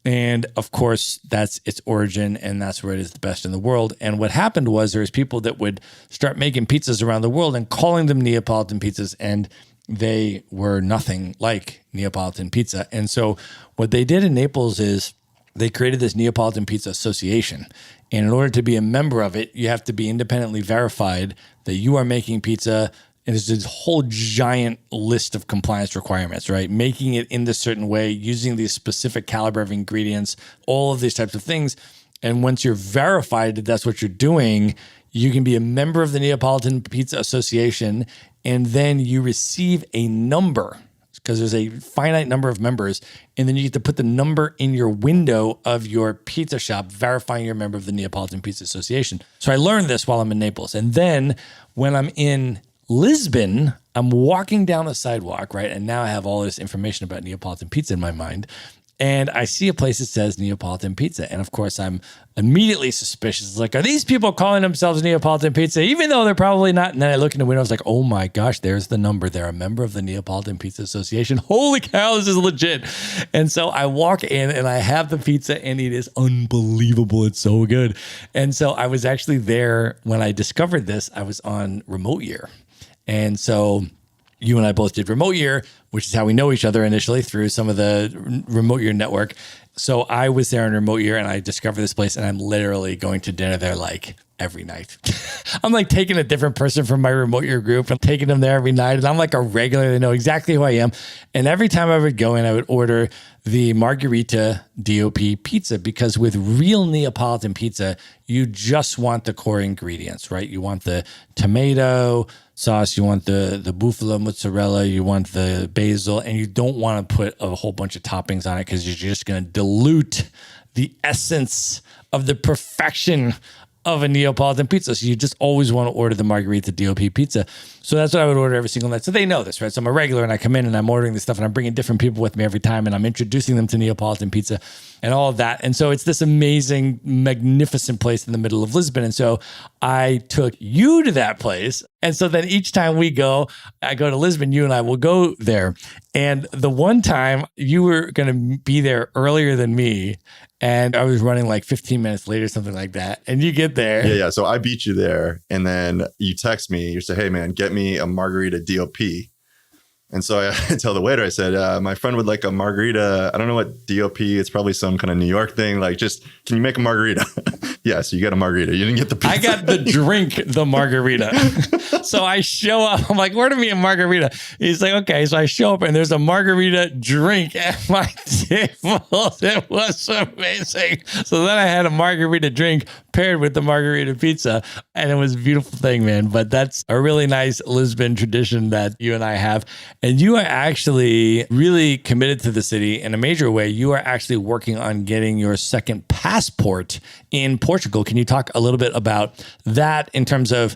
And of course, that's its origin, and that's where it is the best in the world. And what happened was there's people that would start making pizzas around the world and calling them Neapolitan pizzas, and they were nothing like Neapolitan pizza. And so what they did in Naples is they created this Neapolitan Pizza Association. And in order to be a member of it, you have to be independently verified that you are making pizza. And there's this whole giant list of compliance requirements, right? Making it in this certain way, using these specific caliber of ingredients, all of these types of things. And once you're verified that that's what you're doing, you can be a member of the Neapolitan Pizza Association, and then you receive a number because there's a finite number of members, and then you get to put the number in your window of your pizza shop, verifying you're a member of the Neapolitan Pizza Association. So I learned this while I'm in Naples. And then when I'm in Lisbon, I'm walking down the sidewalk, right? And now I have all this information about Neapolitan pizza in my mind. And I see a place that says Neapolitan pizza. And of course, I'm immediately suspicious. It's like, are these people calling themselves Neapolitan pizza, even though they're probably not? And then I look in the window, I was like, oh my gosh, there's the number. They're a member of the Neapolitan Pizza Association. Holy cow, this is legit. And so I walk in and I have the pizza and it is unbelievable. It's so good. And so I was actually there when I discovered this. I was on remote year. And so you and I both did remote year, which is how we know each other initially through some of the remote year network. So I was there in remote year and I discovered this place and I'm literally going to dinner there like every night. I'm like taking a different person from my remote year group and taking them there every night. And I'm like a regular, they know exactly who I am. And every time I would go in, I would order the margarita DOP pizza, because with real Neapolitan pizza, you just want the core ingredients, right? You want the tomato sauce, you want the buffalo mozzarella, you want the basil, and you don't want to put a whole bunch of toppings on it because you're just going to dilute the essence of the perfection of a Neapolitan pizza. So you just always want to order the margarita DOP pizza. So that's what I would order every single night. So they know this, right? So I'm a regular and I come in and I'm ordering this stuff and I'm bringing different people with me every time and I'm introducing them to Neapolitan pizza and all of that. And so it's this amazing, magnificent place in the middle of Lisbon. And so I took you to that place. And so then each time we go, I go to Lisbon, you and I will go there. And the one time you were going to be there earlier than me, and I was running like 15 minutes late or something like that. And you get there. Yeah. So I beat you there. And then you text me, you say, hey man, get me a margarita DOP. And so I tell the waiter, I said, my friend would like a margarita. I don't know what DOP, it's probably some kind of New York thing. Like, just, can you make a margarita? Yeah, so you got a margarita. You didn't get the pizza. I got the drink, the margarita. So I show up. I'm like, order me a margarita. He's like, okay. So I show up and there's a margarita drink at my table. It was amazing. So then I had a margarita drink paired with the margarita pizza. And it was a beautiful thing, man. But that's a really nice Lisbon tradition that you and I have. And you are actually really committed to the city in a major way. You are actually working on getting your second passport in Portugal. Can you talk a little bit about that in terms of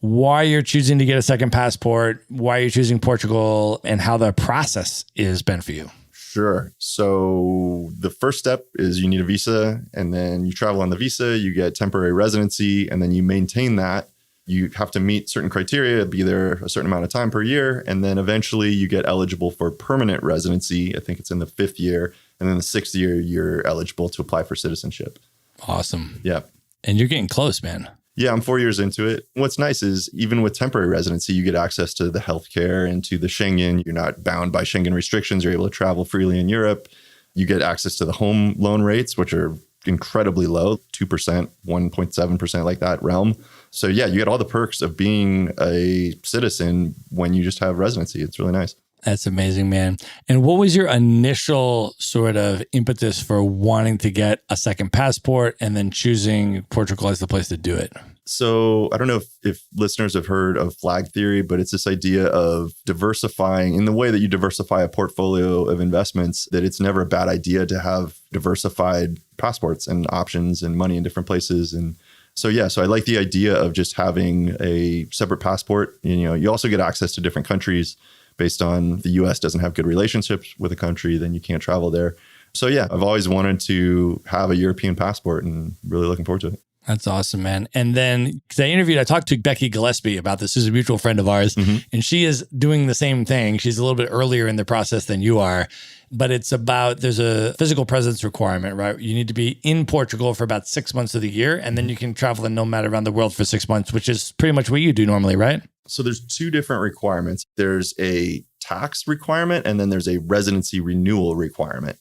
why you're choosing to get a second passport, why you're choosing Portugal, and how the process has been for you? Sure. So the first step is you need a visa, and then you travel on the visa, you get temporary residency, and then you maintain that. You have to meet certain criteria, be there a certain amount of time per year, and then eventually you get eligible for permanent residency. I think it's in the 5th year. And then the 6th year, you're eligible to apply for citizenship. Awesome. Yeah. And you're getting close, man. Yeah, I'm 4 years into it. What's nice is even with temporary residency, you get access to the healthcare and to the Schengen. You're not bound by Schengen restrictions. You're able to travel freely in Europe. You get access to the home loan rates, which are incredibly low, 2%, 1.7%, like that realm. So yeah, you get all the perks of being a citizen when you just have residency. It's really nice. That's amazing, man. And what was your initial sort of impetus for wanting to get a second passport and then choosing Portugal as the place to do it? So I don't know if listeners have heard of flag theory, but it's this idea of diversifying in the way that you diversify a portfolio of investments, that it's never a bad idea to have diversified passports and options and money in different places. And so, yeah, so I like the idea of just having a separate passport. You also get access to different countries based on the US doesn't have good relationships with a country, then you can't travel there. So yeah, I've always wanted to have a European passport and really looking forward to it. That's awesome, man. And then, because I talked to Becky Gillespie about this, who's a mutual friend of ours, and she is doing the same thing. She's a little bit earlier in the process than you are, but it's about, there's a physical presence requirement, right? You need to be in Portugal for about 6 months of the year, and then you can travel a nomad around the world for 6 months, which is pretty much what you do normally, right? So there's 2 different requirements. There's a tax requirement, and then there's a residency renewal requirement.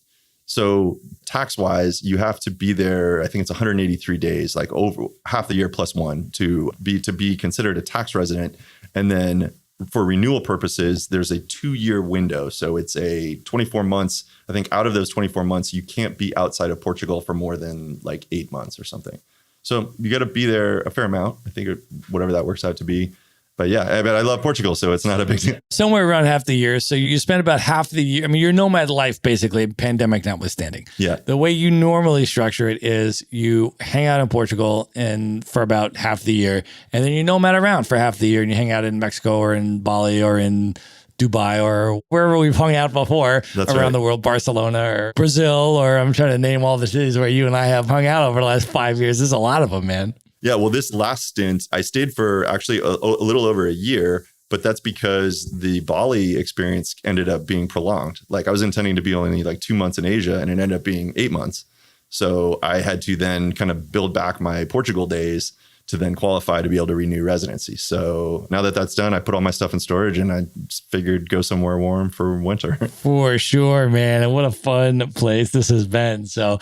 So tax-wise, you have to be there, I think it's 183 days, like over half the year plus 1 to be considered a tax resident. And then for renewal purposes, there's a 2-year window. So it's a 24 months. I think out of those 24 months, you can't be outside of Portugal for more than like 8 months or something. So you got to be there a fair amount. I think whatever that works out to be. But yeah, I love Portugal, so it's not a big deal. Somewhere around half the year. So you spend about half the year. I mean, your Nomad Life, basically, pandemic notwithstanding. Yeah. The way you normally structure it is you hang out in Portugal and for about half the year, and then you nomad around for half the year, and you hang out in Mexico or in Bali or in Dubai or wherever we've hung out before around the world, Barcelona or Brazil, or I'm trying to name all the cities where you and I have hung out over the last 5 years. There's a lot of them, man. Yeah, well, this last stint, I stayed for actually a little over a year, but that's because the Bali experience ended up being prolonged. Like I was intending to be only like 2 months in Asia, and it ended up being 8 months. So I had to then kind of build back my Portugal days to then qualify to be able to renew residency. So now that that's done, I put all my stuff in storage and I just figured go somewhere warm for winter. For sure, man. And what a fun place this has been. So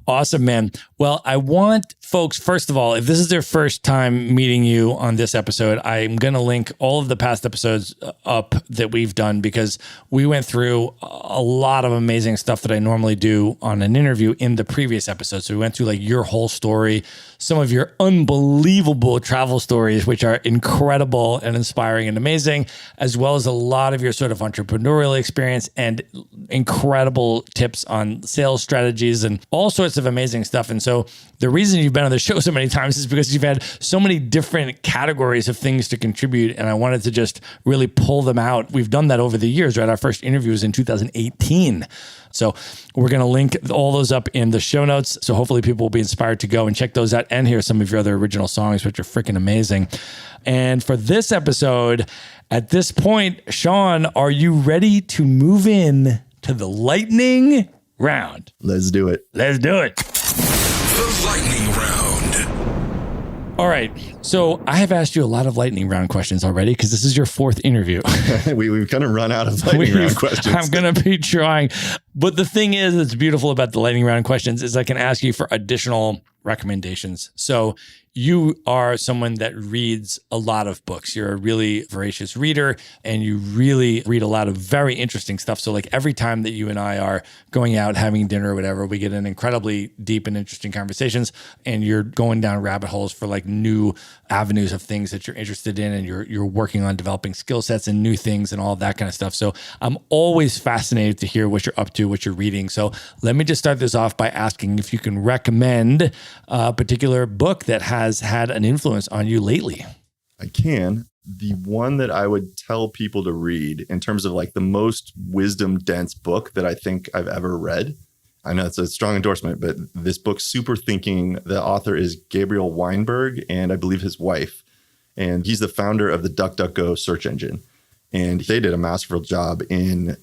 awesome, man. Well, I want folks, first of all, if this is their first time meeting you on this episode, I'm going to link all of the past episodes up that we've done because we went through a lot of amazing stuff that I normally do on an interview in the previous episode. So we went through like your whole story, some of your unbelievable travel stories, which are incredible and inspiring and amazing, as well as a lot of your sort of entrepreneurial experience and incredible tips on sales strategies and all sorts of amazing stuff. And so the reason you've been on the show so many times is because you've had so many different categories of things to contribute. And I wanted to just really pull them out. We've done that over the years, right? Our first interview was in 2018. So we're going to link all those up in the show notes. So hopefully people will be inspired to go and check those out and hear some of your other original songs, which are freaking amazing. And for this episode, at this point, Sean, are you ready to move in to the lightning round? Let's do it. Let's do it. The lightning round. All right. So I have asked you a lot of lightning round questions already because this is your fourth interview. We've kind of run out of lightning round questions. I'm going to be trying. But the thing is, that's beautiful about the lightning round questions is I can ask you for additional recommendations. So you are someone that reads a lot of books. You're a really voracious reader and you really read a lot of very interesting stuff. So like every time that you and I are going out having dinner or whatever, we get in incredibly deep and interesting conversations and you're going down rabbit holes for like new avenues of things that you're interested in and you're working on developing skill sets and new things and all that kind of stuff. So I'm always fascinated to hear what you're up to, what you're reading. So let me just start this off by asking if you can recommend a particular book that has had an influence on you lately. I can. The one that I would tell people to read in terms of like the most wisdom dense book that I think I've ever read. I know it's a strong endorsement, but this book, Super Thinking, the author is Gabriel Weinberg and I believe his wife. And he's the founder of the DuckDuckGo search engine. And they did a masterful job in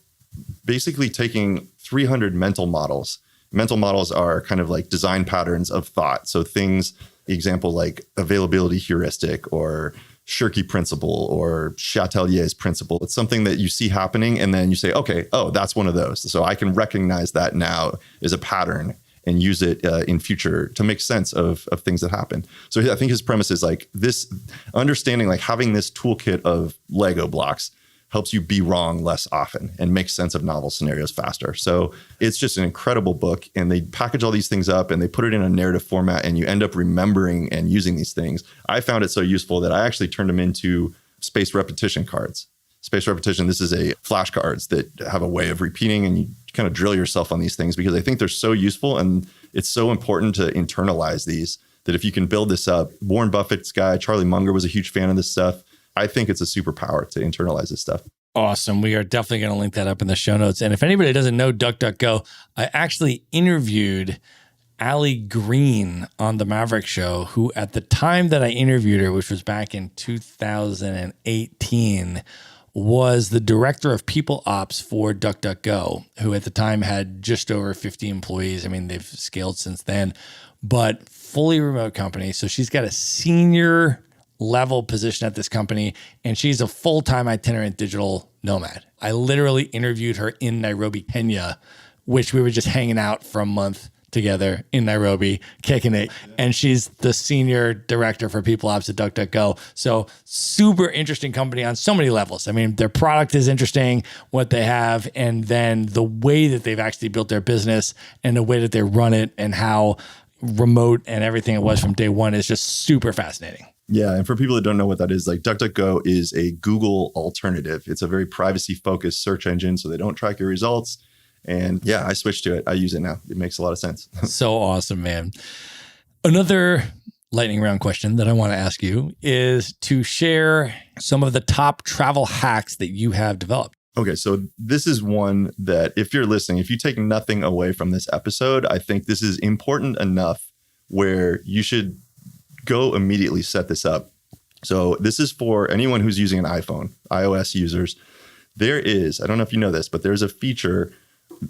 basically taking 300 mental models. Mental models are kind of like design patterns of thought. So things, example like availability heuristic or Shirky principle or Chatelier's principle. It's something that you see happening and then you say, okay, oh, that's one of those. So I can recognize that now as a pattern and use it in future to make sense of things that happen. So I think his premise is like this understanding, like having this toolkit of Lego blocks helps you be wrong less often and make sense of novel scenarios faster. So it's just an incredible book and they package all these things up and they put it in a narrative format and you end up remembering and using these things. I found it so useful that I actually turned them into spaced repetition cards. Spaced repetition, this is a flashcards that have a way of repeating and you kind of drill yourself on these things because I think they're so useful and it's so important to internalize these that if you can build this up, Warren Buffett's guy, Charlie Munger was a huge fan of this stuff. I think it's a superpower to internalize this stuff. Awesome. We are definitely going to link that up in the show notes. And if anybody doesn't know DuckDuckGo, I actually interviewed Allie Green on the Maverick show, who at the time that I interviewed her, which was back in 2018, was the director of people ops for DuckDuckGo, who at the time had just over 50 employees. I mean, they've scaled since then, but fully remote company. So she's got a senior level position at this company, and she's a full-time itinerant digital nomad. I literally interviewed her in Nairobi, Kenya, which we were just hanging out for a month together in Nairobi, kicking it. And she's the senior director for people ops at DuckDuckGo. So super interesting company on so many levels. I mean, their product is interesting, what they have, and then the way that they've actually built their business and the way that they run it and how remote and everything it was from day one is just super fascinating. Yeah. And for people that don't know what that is, like DuckDuckGo is a Google alternative. It's a very privacy focused search engine. So they don't track your results. And yeah, I switched to it. I use it now. It makes a lot of sense. So awesome, man. Another lightning round question that I want to ask you is to share some of the top travel hacks that you have developed. Okay, so this is one that if you're listening, if you take nothing away from this episode, I think this is important enough where you should go immediately set this up. So this is for anyone who's using an iPhone, iOS users. There is, I don't know if you know this, but there's a feature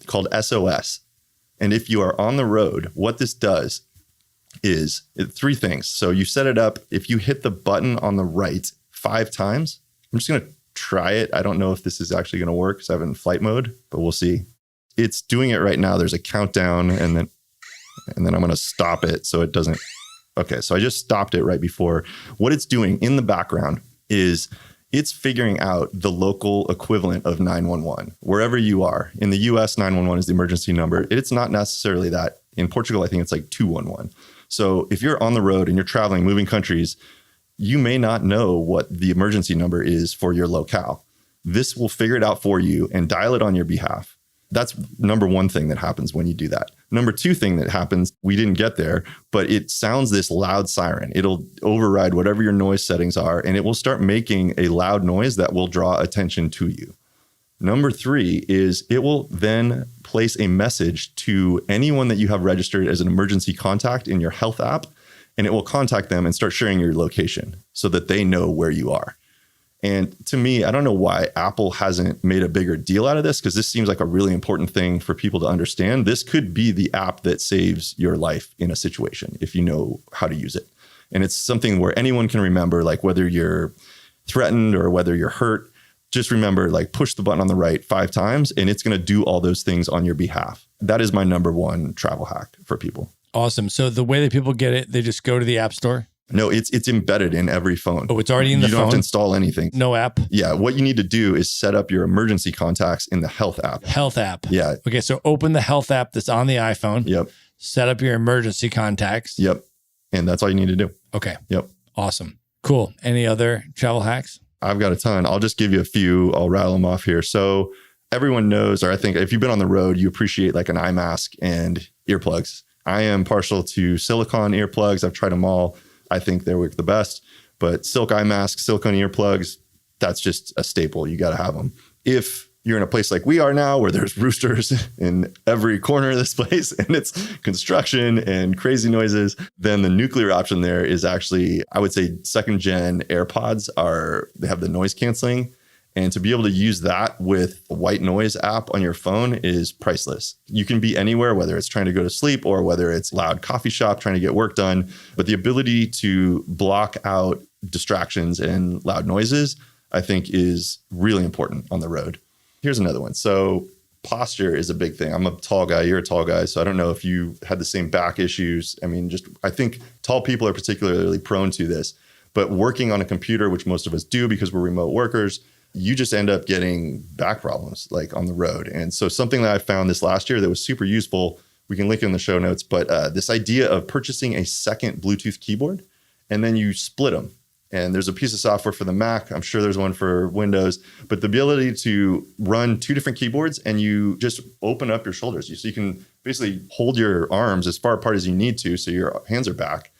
called SOS. And if you are on the road, what this does is three things. So you set it up. If you hit the button on the right 5 times, I'm just going to try it. I don't know if this is actually going to work because I have it in flight mode, but we'll see. It's doing it right now. There's a countdown and then I'm going to stop it so it doesn't. Okay, so I just stopped it right before. What it's doing in the background is it's figuring out the local equivalent of 911, wherever you are. In the US, 911 is the emergency number. It's not necessarily that. In Portugal, I think it's like 211. So if you're on the road and you're traveling, moving countries, you may not know what the emergency number is for your locale. This will figure it out for you and dial it on your behalf. That's number one thing that happens when you do that. Number two thing that happens, we didn't get there, but it sounds this loud siren. It'll override whatever your noise settings are, and it will start making a loud noise that will draw attention to you. Number three is it will then place a message to anyone that you have registered as an emergency contact in your health app, and it will contact them and start sharing your location so that they know where you are. And to me, I don't know why Apple hasn't made a bigger deal out of this, because this seems like a really important thing for people to understand. This could be the app that saves your life in a situation if you know how to use it. And it's something where anyone can remember, like whether you're threatened or whether you're hurt, just remember, like push the button on the right 5 times and it's going to do all those things on your behalf. That is my number one travel hack for people. Awesome. So the way that people get it, they just go to the App Store? No, it's embedded in every phone. Oh, it's already in the phone? You don't have to install anything. No app? Yeah. What you need to do is set up your emergency contacts in the health app. Health app. Yeah. Okay. So open the health app that's on the iPhone. Yep. Set up your emergency contacts. Yep. And that's all you need to do. Okay. Yep. Awesome. Cool. Any other travel hacks? I've got a ton. I'll just give you a few. I'll rattle them off here. So everyone knows, or I think if you've been on the road, you appreciate like an eye mask and earplugs. I am partial to silicone earplugs. I've tried them all. I think they work the best, but silk eye masks, silicone earplugs, that's just a staple. You got to have them. If you're in a place like we are now, where there's roosters in every corner of this place and it's construction and crazy noises, then the nuclear option there is actually, I would say, 2nd gen AirPods they have the noise canceling. And to be able to use that with a white noise app on your phone is priceless. You can be anywhere, whether it's trying to go to sleep or whether it's loud coffee shop trying to get work done. But the ability to block out distractions and loud noises, I think, is really important on the road. Here's another one. So posture is a big thing. I'm a tall guy. You're a tall guy. So I don't know if you had the same back issues. I mean, I think tall people are particularly prone to this. But working on a computer, which most of us do because we're remote workers, you just end up getting back problems like on the road. And so something that I found this last year that was super useful, we can link it in the show notes, but this idea of purchasing a second Bluetooth keyboard and then you split them. And there's a piece of software for the Mac. I'm sure there's one for Windows, but the ability to run 2 different keyboards and you just open up your shoulders. So you can basically hold your arms as far apart as you need to so your hands are back.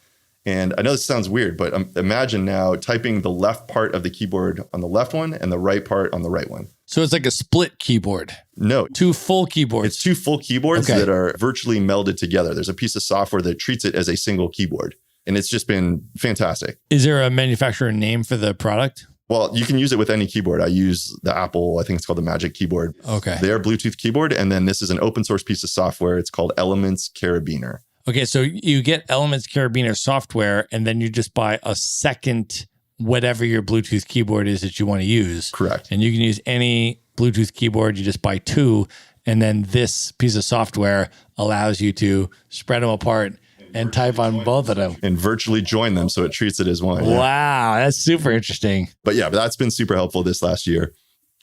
And I know this sounds weird, but imagine now typing the left part of the keyboard on the left one and the right part on the right one. So it's like a split keyboard. No. 2 full keyboards. It's 2 full keyboards that are virtually melded together. There's a piece of software that treats it as a single keyboard. And it's just been fantastic. Is there a manufacturer name for the product? Well, you can use it with any keyboard. I use the Apple, I think it's called the Magic Keyboard. Okay. Their Bluetooth keyboard. And then this is an open source piece of software. It's called Elements Carabiner. Okay, so you get Elements Carabiner software, and then you just buy a second whatever your Bluetooth keyboard is that you want to use. Correct. And you can use any Bluetooth keyboard. You just buy 2, and then this piece of software allows you to spread them apart and type on both of them. And virtually join them, so it treats it as one. Wow, that's super interesting. But yeah, that's been super helpful this last year.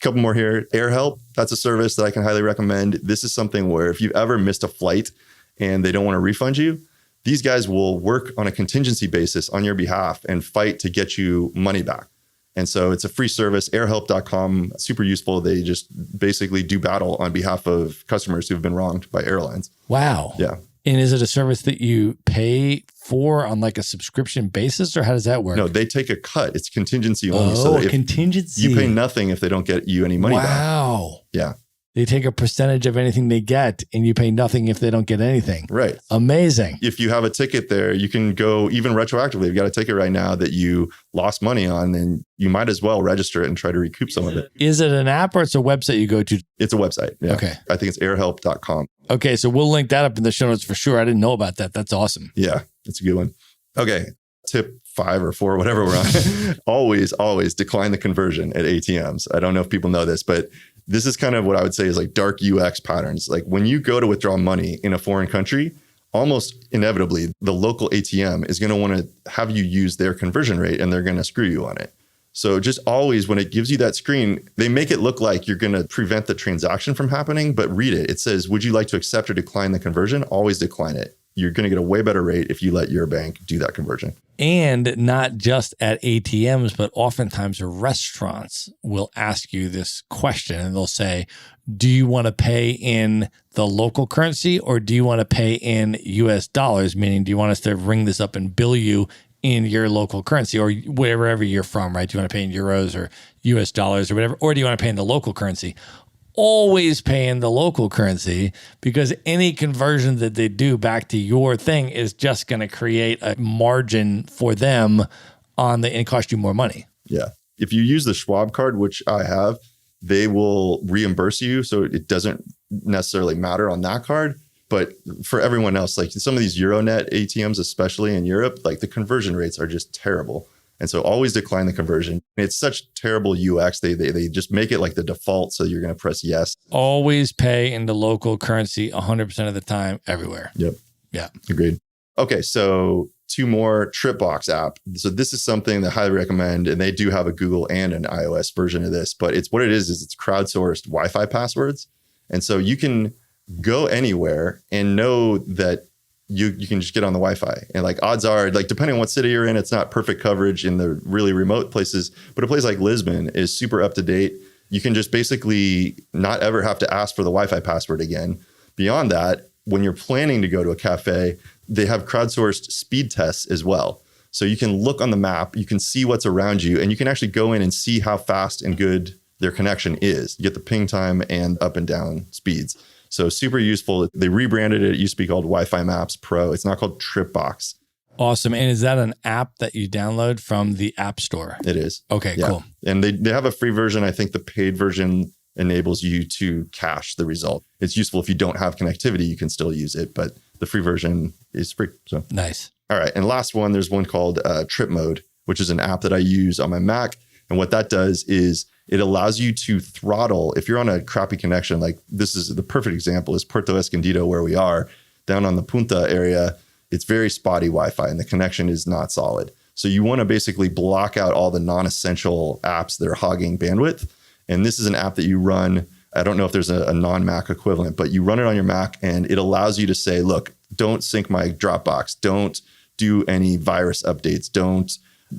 A couple more here. AirHelp, that's a service that I can highly recommend. This is something where if you've ever missed a flight and they don't want to refund you, these guys will work on a contingency basis on your behalf and fight to get you money back. And so it's a free service, airhelp.com, super useful. They just basically do battle on behalf of customers who've been wronged by airlines. Wow. Yeah. And is it a service that you pay for on like a subscription basis, or how does that work? No, they take a cut. It's contingency only. Oh, so contingency. You pay nothing if they don't get you any money back. Wow. Yeah. They take a percentage of anything they get, and you pay nothing if they don't get anything. Right. Amazing. If you have a ticket there, you can go even retroactively. If you've got a ticket right now that you lost money on, then you might as well register it and try to recoup some of it. Is it an app or it's a website you go to? It's a website. Yeah. Okay. I think it's airhelp.com. Okay. So we'll link that up in the show notes for sure. I didn't know about that. That's awesome. Yeah. It's a good one. Okay. Tip 5 or 4, whatever we're on. always decline the conversion at ATMs. I don't know if people know this, but this is kind of what I would say is like dark UX patterns. Like when you go to withdraw money in a foreign country, almost inevitably, the local ATM is going to want to have you use their conversion rate and they're going to screw you on it. So just always, when it gives you that screen, they make it look like you're going to prevent the transaction from happening, but read it. It says, would you like to accept or decline the conversion? Always decline it. You're going to get a way better rate if you let your bank do that conversion. And not just at ATMs, but oftentimes restaurants will ask you this question and they'll say, do you want to pay in the local currency or do you want to pay in US dollars? Meaning, do you want us to ring this up and bill you in your local currency or wherever you're from, right? Do you want to pay in euros or US dollars or whatever? Or do you want to pay in the local currency? Always pay in the local currency, because any conversion that they do back to your thing is just going to create a margin for them and cost you more money. Yeah. If you use the Schwab card, which I have, they will reimburse you. So it doesn't necessarily matter on that card. But for everyone else, like some of these Euronet ATMs, especially in Europe, like the conversion rates are just terrible. And so always decline the conversion. It's such terrible UX. They just make it like the default. So you're going to press yes. Always pay in the local currency 100% of the time, everywhere. Yep. Yeah. Agreed. Okay. So 2 more, Tripbox app. So this is something that I highly recommend. And they do have a Google and an iOS version of this, but it's it's crowdsourced Wi-Fi passwords. And so you can go anywhere and know that you can just get on the Wi-Fi. And like odds are, like depending on what city you're in, it's not perfect coverage in the really remote places, but a place like Lisbon is super up to date. You can just basically not ever have to ask for the Wi-Fi password again. Beyond that, when you're planning to go to a cafe, they have crowdsourced speed tests as well. So you can look on the map, you can see what's around you, and you can actually go in and see how fast and good their connection is. You get the ping time and up and down speeds. So super useful. They rebranded it. It used to be called Wi-Fi Maps Pro. It's not called Tripbox. Awesome. And is that an app that you download from the App Store? It is. Okay, yeah. Cool. And they have a free version. I think the paid version enables you to cache the result. It's useful if you don't have connectivity, you can still use it, but the free version is free. So nice. All right. And last one, there's one called Trip Mode, which is an app that I use on my Mac. And what that does is it allows you to throttle. If you're on a crappy connection, like this is the perfect example is Puerto Escondido, where we are down on the Punta area. It's very spotty Wi-Fi and the connection is not solid. So you want to basically block out all the non-essential apps that are hogging bandwidth. And this is an app that you run. I don't know if there's a non-Mac equivalent, but you run it on your Mac and it allows you to say, look, don't sync my Dropbox. Don't do any virus updates. Don't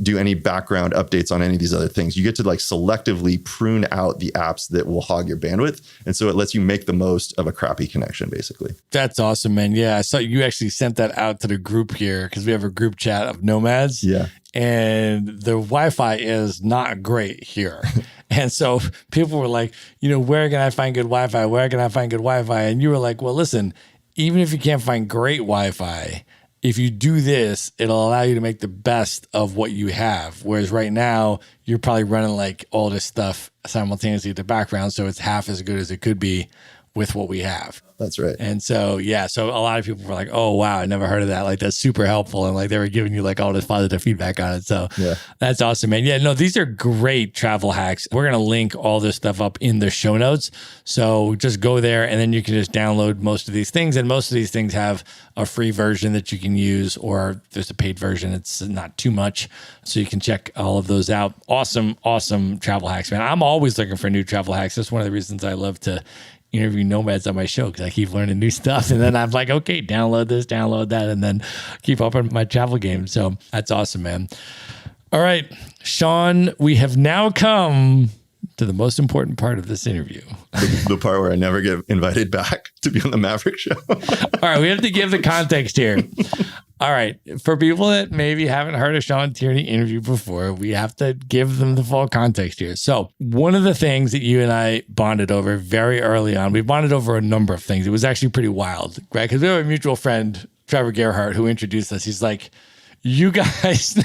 do any background updates on any of these other things. You get to like selectively prune out the apps that will hog your bandwidth. And so it lets you make the most of a crappy connection, basically. That's awesome, man. Yeah, I saw you actually sent that out to the group here because we have a group chat of nomads. Yeah. And the Wi-Fi is not great here. And so people were like, where can I find good Wi-Fi? Where can I find good Wi-Fi? And you were like, well, listen, even if you can't find great Wi-Fi, if you do this, it'll allow you to make the best of what you have. Whereas right now, you're probably running like all this stuff simultaneously in the background. So it's half as good as it could be with what we have. That's right. And so, yeah, so a lot of people were like, oh, wow, I never heard of that. Like, that's super helpful. And like, they were giving you like all this positive feedback on it. So yeah, that's awesome, man. Yeah, no, these are great travel hacks. We're going to link all this stuff up in the show notes. So just go there and then you can just download most of these things. And most of these things have a free version that you can use, or there's a paid version. It's not too much. So you can check all of those out. Awesome, awesome travel hacks, man. I'm always looking for new travel hacks. That's one of the reasons I love to interview nomads on my show because I keep learning new stuff. And then I'm like, okay, download this, download that, and then keep up on my travel game. So that's awesome, man. All right, Sean, we have now come to the most important part of this interview. The part where I never get invited back to be on the Maverick show. All right, we have to give the context here. All right, for people that maybe haven't heard a Sean Tierney interview before, we have to give them the full context here. So one of the things that you and I bonded over very early on, we bonded over a number of things. It was actually pretty wild, right? Because we have a mutual friend, Trevor Gerhardt, who introduced us. He's like, you guys,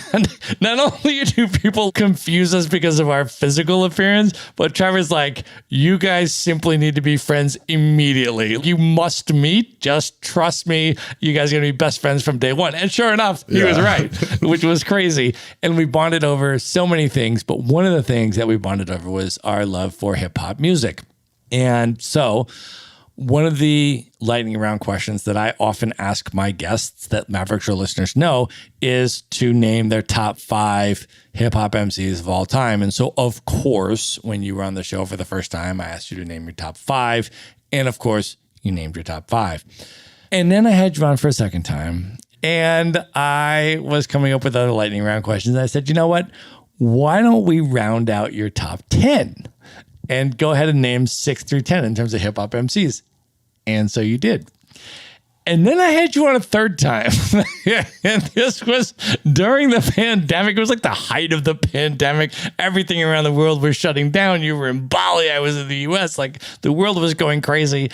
not only do people confuse us because of our physical appearance, but Trevor's like, you guys simply need to be friends immediately. You must meet. Just trust me. You guys are going to be best friends from day one. And sure enough, he was right, which was crazy. And we bonded over so many things. But one of the things that we bonded over was our love for hip hop music. And so one of the lightning round questions that I often ask my guests that Maverick Show listeners know is to name their top 5 hip hop MCs of all time. And so, of course, when you were on the show for the first time, I asked you to name your top 5. And of course, you named your top 5. And then I had you on for a second time. And I was coming up with other lightning round questions. And I said, you know what? Why don't we round out your top 10 and go ahead and name 6 through 10 in terms of hip hop MCs? And so you did. And then I had you on a third time. And this was during the pandemic. It was like the height of the pandemic. Everything around the world was shutting down. You were in Bali. I was in the US. Like the world was going crazy.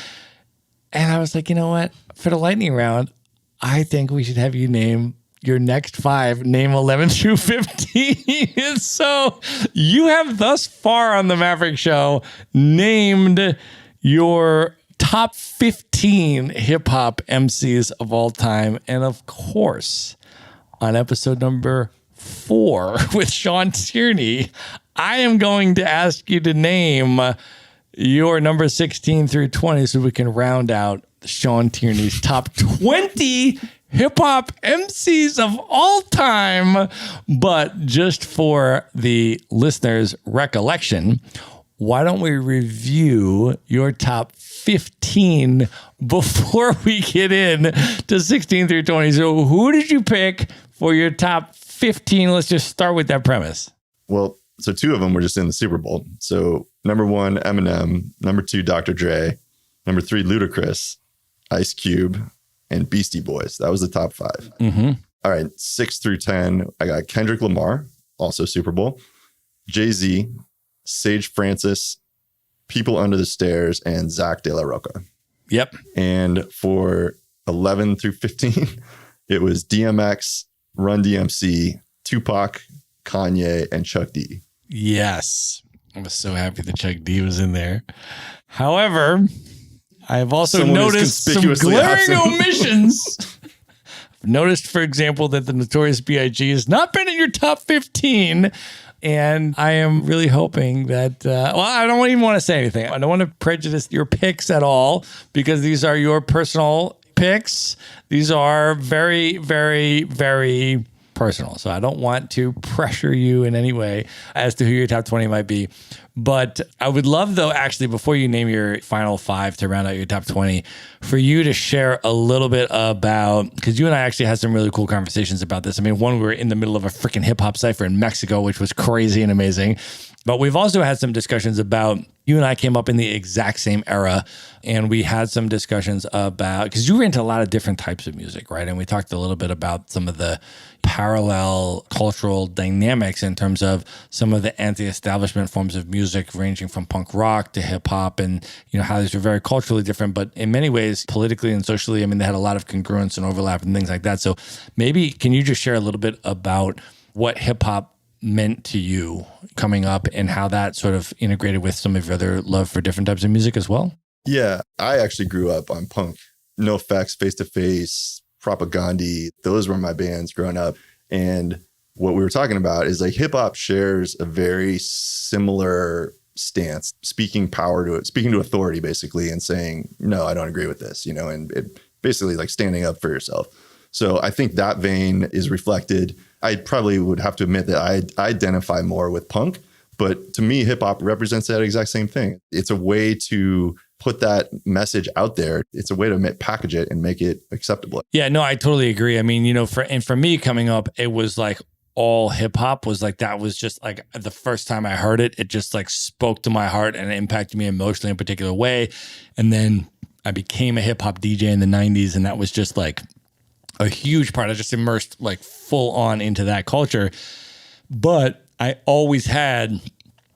And I was like, you know what? For the lightning round, I think we should have you name your next 5, name 11 through 15. And so you have thus far on the Maverick Show named your top 15 hip hop MCs of all time. And of course, on episode number 4 with Sean Tierney, I am going to ask you to name your number 16 through 20 so we can round out Sean Tierney's top 20 hip hop MCs of all time. But just for the listeners' recollection, why don't we review your top 15 before we get in to 16 through 20? So who did you pick for your top 15? Let's just start with that premise. Well, so 2 of them were just in the Super Bowl. So number 1, Eminem. Number 2, Dr. Dre. Number 3, Ludacris, Ice Cube, and Beastie Boys. That was the top 5. Mm-hmm. All right, 6 through 10, I got Kendrick Lamar, also Super Bowl, Jay-Z, Sage Francis, People Under the Stairs, and Zach De La Rocha. Yep. And for 11 through 15, it was DMX, Run DMC, Tupac, Kanye, and Chuck D. Yes. I was so happy that Chuck D was in there. However, I have also noticed some glaring omissions. I've noticed, for example, that the Notorious B.I.G. has not been in your top 15. And I am really hoping that, I don't even want to say anything. I don't want to prejudice your picks at all because these are your personal picks. These are very, very, very personal. So I don't want to pressure you in any way as to who your top 20 might be. But I would love, though, actually, before you name your final 5 to round out your top 20, for you to share a little bit about, because you and I actually had some really cool conversations about this. I mean, one, we were in the middle of a freaking hip hop cypher in Mexico, which was crazy and amazing. But we've also had some discussions about, you and I came up in the exact same era, and we had some discussions about, because you were into a lot of different types of music, right? And we talked a little bit about some of the parallel cultural dynamics in terms of some of the anti-establishment forms of music, ranging from punk rock to hip hop, and you know how these were very culturally different, but in many ways, politically and socially, I mean, they had a lot of congruence and overlap and things like that. So maybe can you just share a little bit about what hip hop meant to you coming up and how that sort of integrated with some of your other love for different types of music as well? Yeah, I actually grew up on punk. No Effects, Face to Face, Propaganda. Those were my bands growing up. And what we were talking about is like hip hop shares a very similar stance, speaking power to it, speaking to authority basically, and saying, no, I don't agree with this, you know, and it basically like standing up for yourself. So I think that vein is reflected. I probably would have to admit that I identify more with punk, but to me, hip hop represents that exact same thing. It's a way to put that message out there. It's a way to package it and make it acceptable. Yeah, no, I totally agree. I mean, for me coming up, it was like all hip hop was like, that was just like the first time I heard it, it just like spoke to my heart and it impacted me emotionally in a particular way. And then I became a hip hop DJ in the 90s, and that was just like a huge part. I just immersed like full on into that culture. But I always had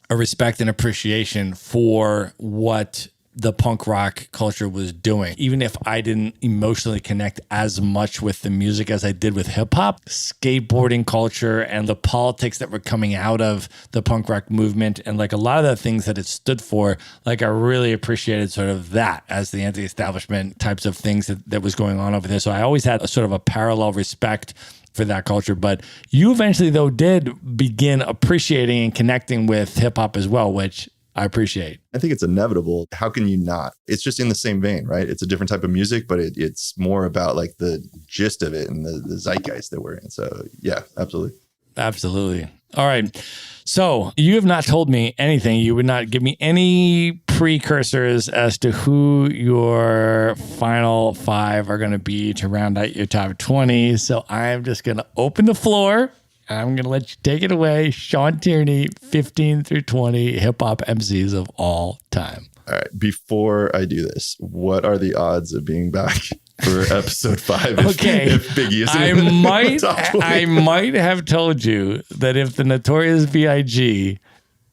a respect and appreciation for what the punk rock culture was doing. Even if I didn't emotionally connect as much with the music as I did with hip hop, skateboarding culture and the politics that were coming out of the punk rock movement and like a lot of the things that it stood for, like I really appreciated sort of that as the anti-establishment types of things that was going on over there. So I always had a sort of a parallel respect for that culture. But you eventually though did begin appreciating and connecting with hip hop as well, which I appreciate. I think it's inevitable. How can you not? It's just in the same vein, right? It's a different type of music, but it's more about like the gist of it and the zeitgeist that we're in. So yeah, absolutely. Absolutely. All right. So you have not told me anything. You would not give me any precursors as to who your final 5 are going to be to round out your top 20. So I'm just going to open the floor. I'm going to let you take it away. Sean Tierney, 15 through 20 hip hop MCs of all time. All right. Before I do this, what are the odds of being back for episode 5? Okay. If Biggie is in I might have told you that if the Notorious B.I.G.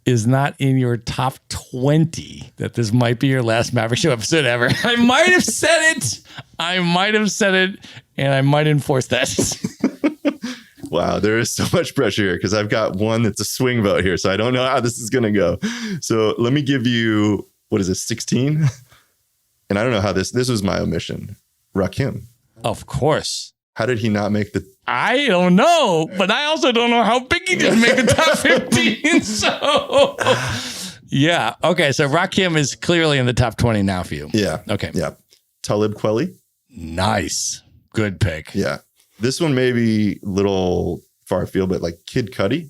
is not in your top 20, that this might be your last Maverick Show episode ever. I might have said it. And I might enforce that. Wow, there is so much pressure here because I've got one that's a swing vote here. So I don't know how this is going to go. So let me give you, what is it, 16? And I don't know how this was my omission. Rakim. Of course. How did he not make the... I don't know, but I also don't know how Biggie didn't make the top 15. So, yeah. Okay, so Rakim is clearly in the top 20 now for you. Yeah. Okay. Yeah. Talib Kweli. Nice. Good pick. Yeah. This one may be a little far afield, but like Kid Cudi.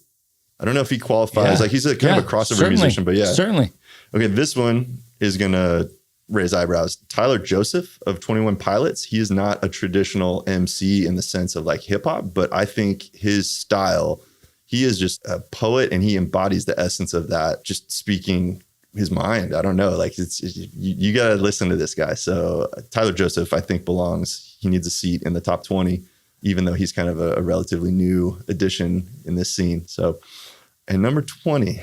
I don't know if he qualifies. Like he's a kind of a crossover musician, but yeah. Certainly. Okay, this one is going to raise eyebrows. Tyler Joseph of 21 Pilots. He is not a traditional MC in the sense of like hip hop, but I think his style, he is just a poet and he embodies the essence of that, just speaking his mind. I don't know. Like you got to listen to this guy. So Tyler Joseph, I think belongs. He needs a seat in the top 20. Even though he's kind of a relatively new addition in this scene. So, and number 20.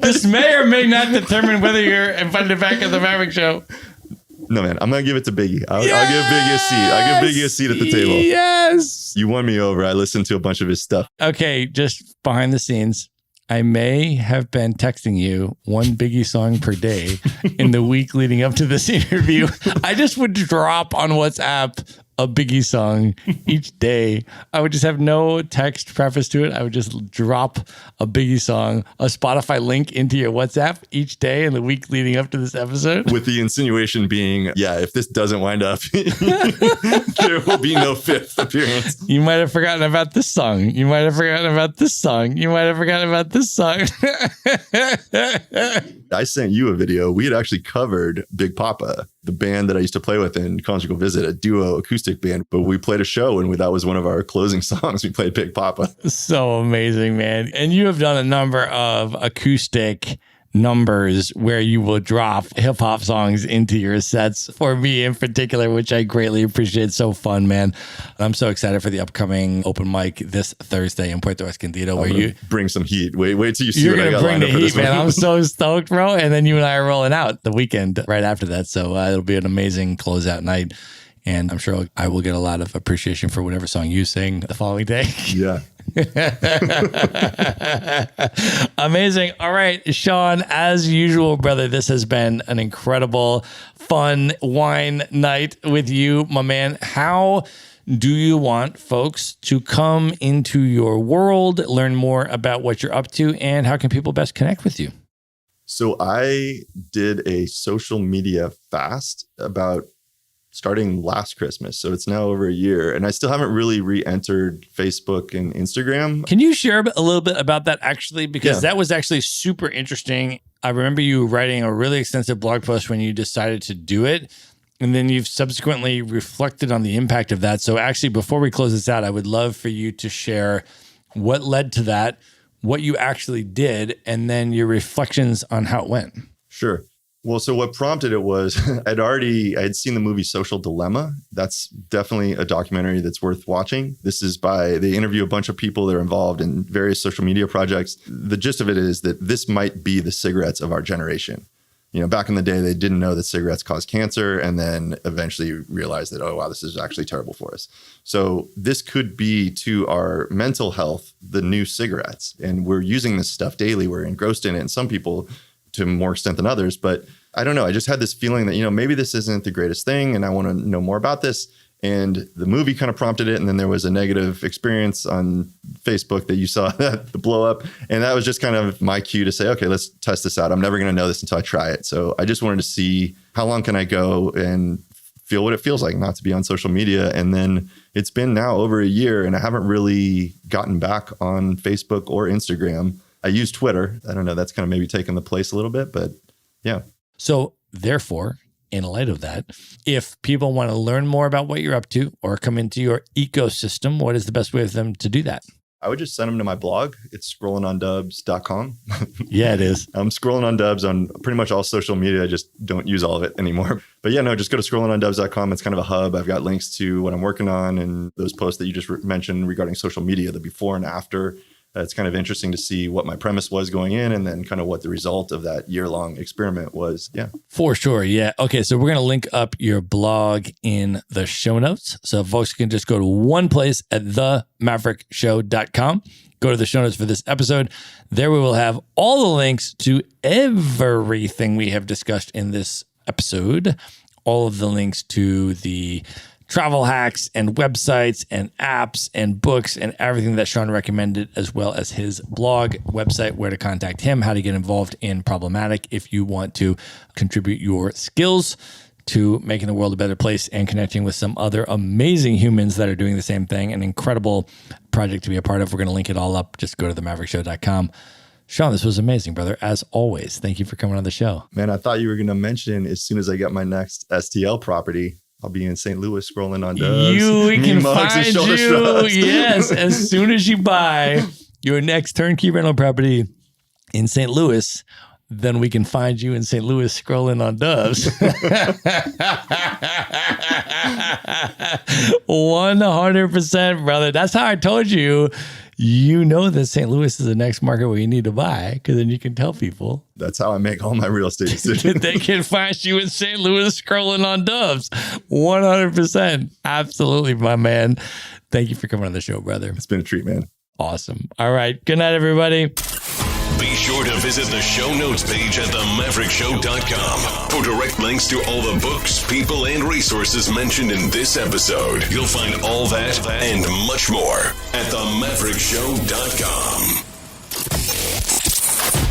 This may or may not determine whether you're invited back at the Maverick Show. No, man, I'm going to give it to Biggie. I'll give Biggie a seat. I'll give Biggie a seat at the table. Yes. You won me over. I listened to a bunch of his stuff. Okay, just behind the scenes, I may have been texting you one Biggie song per day in the week leading up to this interview. I just would drop on WhatsApp a Biggie song each day. I would just have no text preface to it. I would just drop a Biggie song, a Spotify link into your WhatsApp each day in the week leading up to this episode. With the insinuation being, yeah, if this doesn't wind up, there will be no 5th appearance. You might have forgotten about this song. You might have forgotten about this song. You might have forgotten about this song. I sent you a video. We had actually covered Big Papa, the band that I used to play with in Conjugal Visit, a duo acoustic band. But we played a show and that was one of our closing songs. We played Big Papa. So amazing, man. And you have done a number of acoustic numbers where you will drop hip hop songs into your sets for me in particular, which I greatly appreciate. It's so fun, man. I'm so excited for the upcoming open mic this Thursday in Puerto Escondido, where you bring some heat. Wait till you see you're what I got bring lined the up for heat, this man. one. I'm so stoked, bro. And then you and I are rolling out the weekend right after that. So it'll be an amazing closeout night. And I'm sure I will get a lot of appreciation for whatever song you sing the following day. Yeah. Amazing. All right, Sean, as usual, brother, this has been an incredible, fun wine night with you, my man. How do you want folks to come into your world, learn more about what you're up to, and how can people best connect with you? So I did a social media fast about starting last Christmas. So it's now over a year. And I still haven't really re-entered Facebook and Instagram. Can you share a little bit about that actually? Because that was actually super interesting. I remember you writing a really extensive blog post when you decided to do it. And then you've subsequently reflected on the impact of that. So actually, before we close this out, I would love for you to share what led to that, what you actually did, and then your reflections on how it went. Sure. Well, so what prompted it was I had seen the movie Social Dilemma. That's definitely a documentary that's worth watching. They interview a bunch of people that are involved in various social media projects. The gist of it is that this might be the cigarettes of our generation. Back in the day, they didn't know that cigarettes cause cancer, and then eventually realized that, oh, wow, this is actually terrible for us. So this could be to our mental health, the new cigarettes. And we're using this stuff daily. We're engrossed in it. And some people to more extent than others. But I don't know. I just had this feeling that, maybe this isn't the greatest thing, and I want to know more about this. And the movie kind of prompted it. And then there was a negative experience on Facebook that you saw, the blow up. And that was just kind of my cue to say, okay, let's test this out. I'm never going to know this until I try it. So I just wanted to see how long can I go and feel what it feels like not to be on social media. And then it's been now over a year and I haven't really gotten back on Facebook or Instagram. I use Twitter. I don't know. That's kind of maybe taken the place a little bit, but yeah. So therefore, in light of that, if people want to learn more about what you're up to or come into your ecosystem, what is the best way for them to do that? I would just send them to my blog. It's scrollingondubs.com. Yeah, it is. I'm scrolling on Dubs on pretty much all social media. I just don't use all of it anymore. But yeah, no, just go to scrollingondubs.com. It's kind of a hub. I've got links to what I'm working on and those posts that you just mentioned regarding social media, the before and after. It's kind of interesting to see what my premise was going in and then kind of what the result of that year-long experiment was. Yeah. For sure. Yeah. Okay. So we're going to link up your blog in the show notes. So folks can just go to one place at themaverickshow.com. Go to the show notes for this episode. There we will have all the links to everything we have discussed in this episode. All of the links to the travel hacks and websites and apps and books and everything that Sean recommended, as well as his blog, website, where to contact him, how to get involved in Problematic if you want to contribute your skills to making the world a better place and connecting with some other amazing humans that are doing the same thing. An incredible project to be a part of. We're going to link it all up. Just go to themaverickshow.com. Sean, this was amazing, brother. As always, thank you for coming on the show. Man, I thought you were going to mention as soon as I get my next STL property, I'll be in St. Louis scrolling on Dubs. We can find you. Straps. Yes, as soon as you buy your next turnkey rental property in St. Louis, then we can find you in St. Louis scrolling on Dubs. 100%, brother. That's how I told you. You know that St. Louis is the next market where you need to buy, because then you can tell people. That's how I make all my real estate decisions. They can find you in St. Louis scrolling on Dubs. 100%. Absolutely, my man. Thank you for coming on the show, brother. It's been a treat, man. Awesome. All right. Good night, everybody. Be sure to visit the show notes page at themaverickshow.com for direct links to all the books, people, and resources mentioned in this episode. You'll find all that and much more at themaverickshow.com.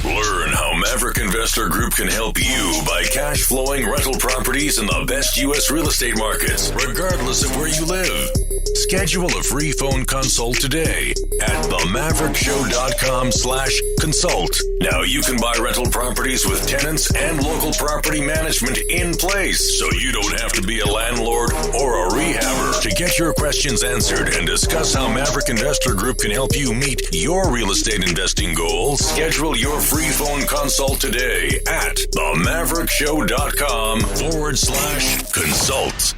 Learn how Maverick Investor Group can help you buy cash flowing rental properties in the best U.S. real estate markets, regardless of where you live. Schedule a free phone consult today at themaverickshow.com/consult. Now you can buy rental properties with tenants and local property management in place, so you don't have to be a landlord or a rehabber. To get your questions answered and discuss how Maverick Investor Group can help you meet your real estate investing goals, schedule your free phone consult today at themaverickshow.com/consult.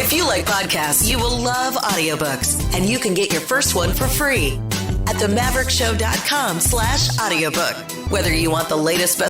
If you like podcasts, you will love audiobooks, and you can get your first one for free at themaverickshow.com/audiobook. Whether you want the latest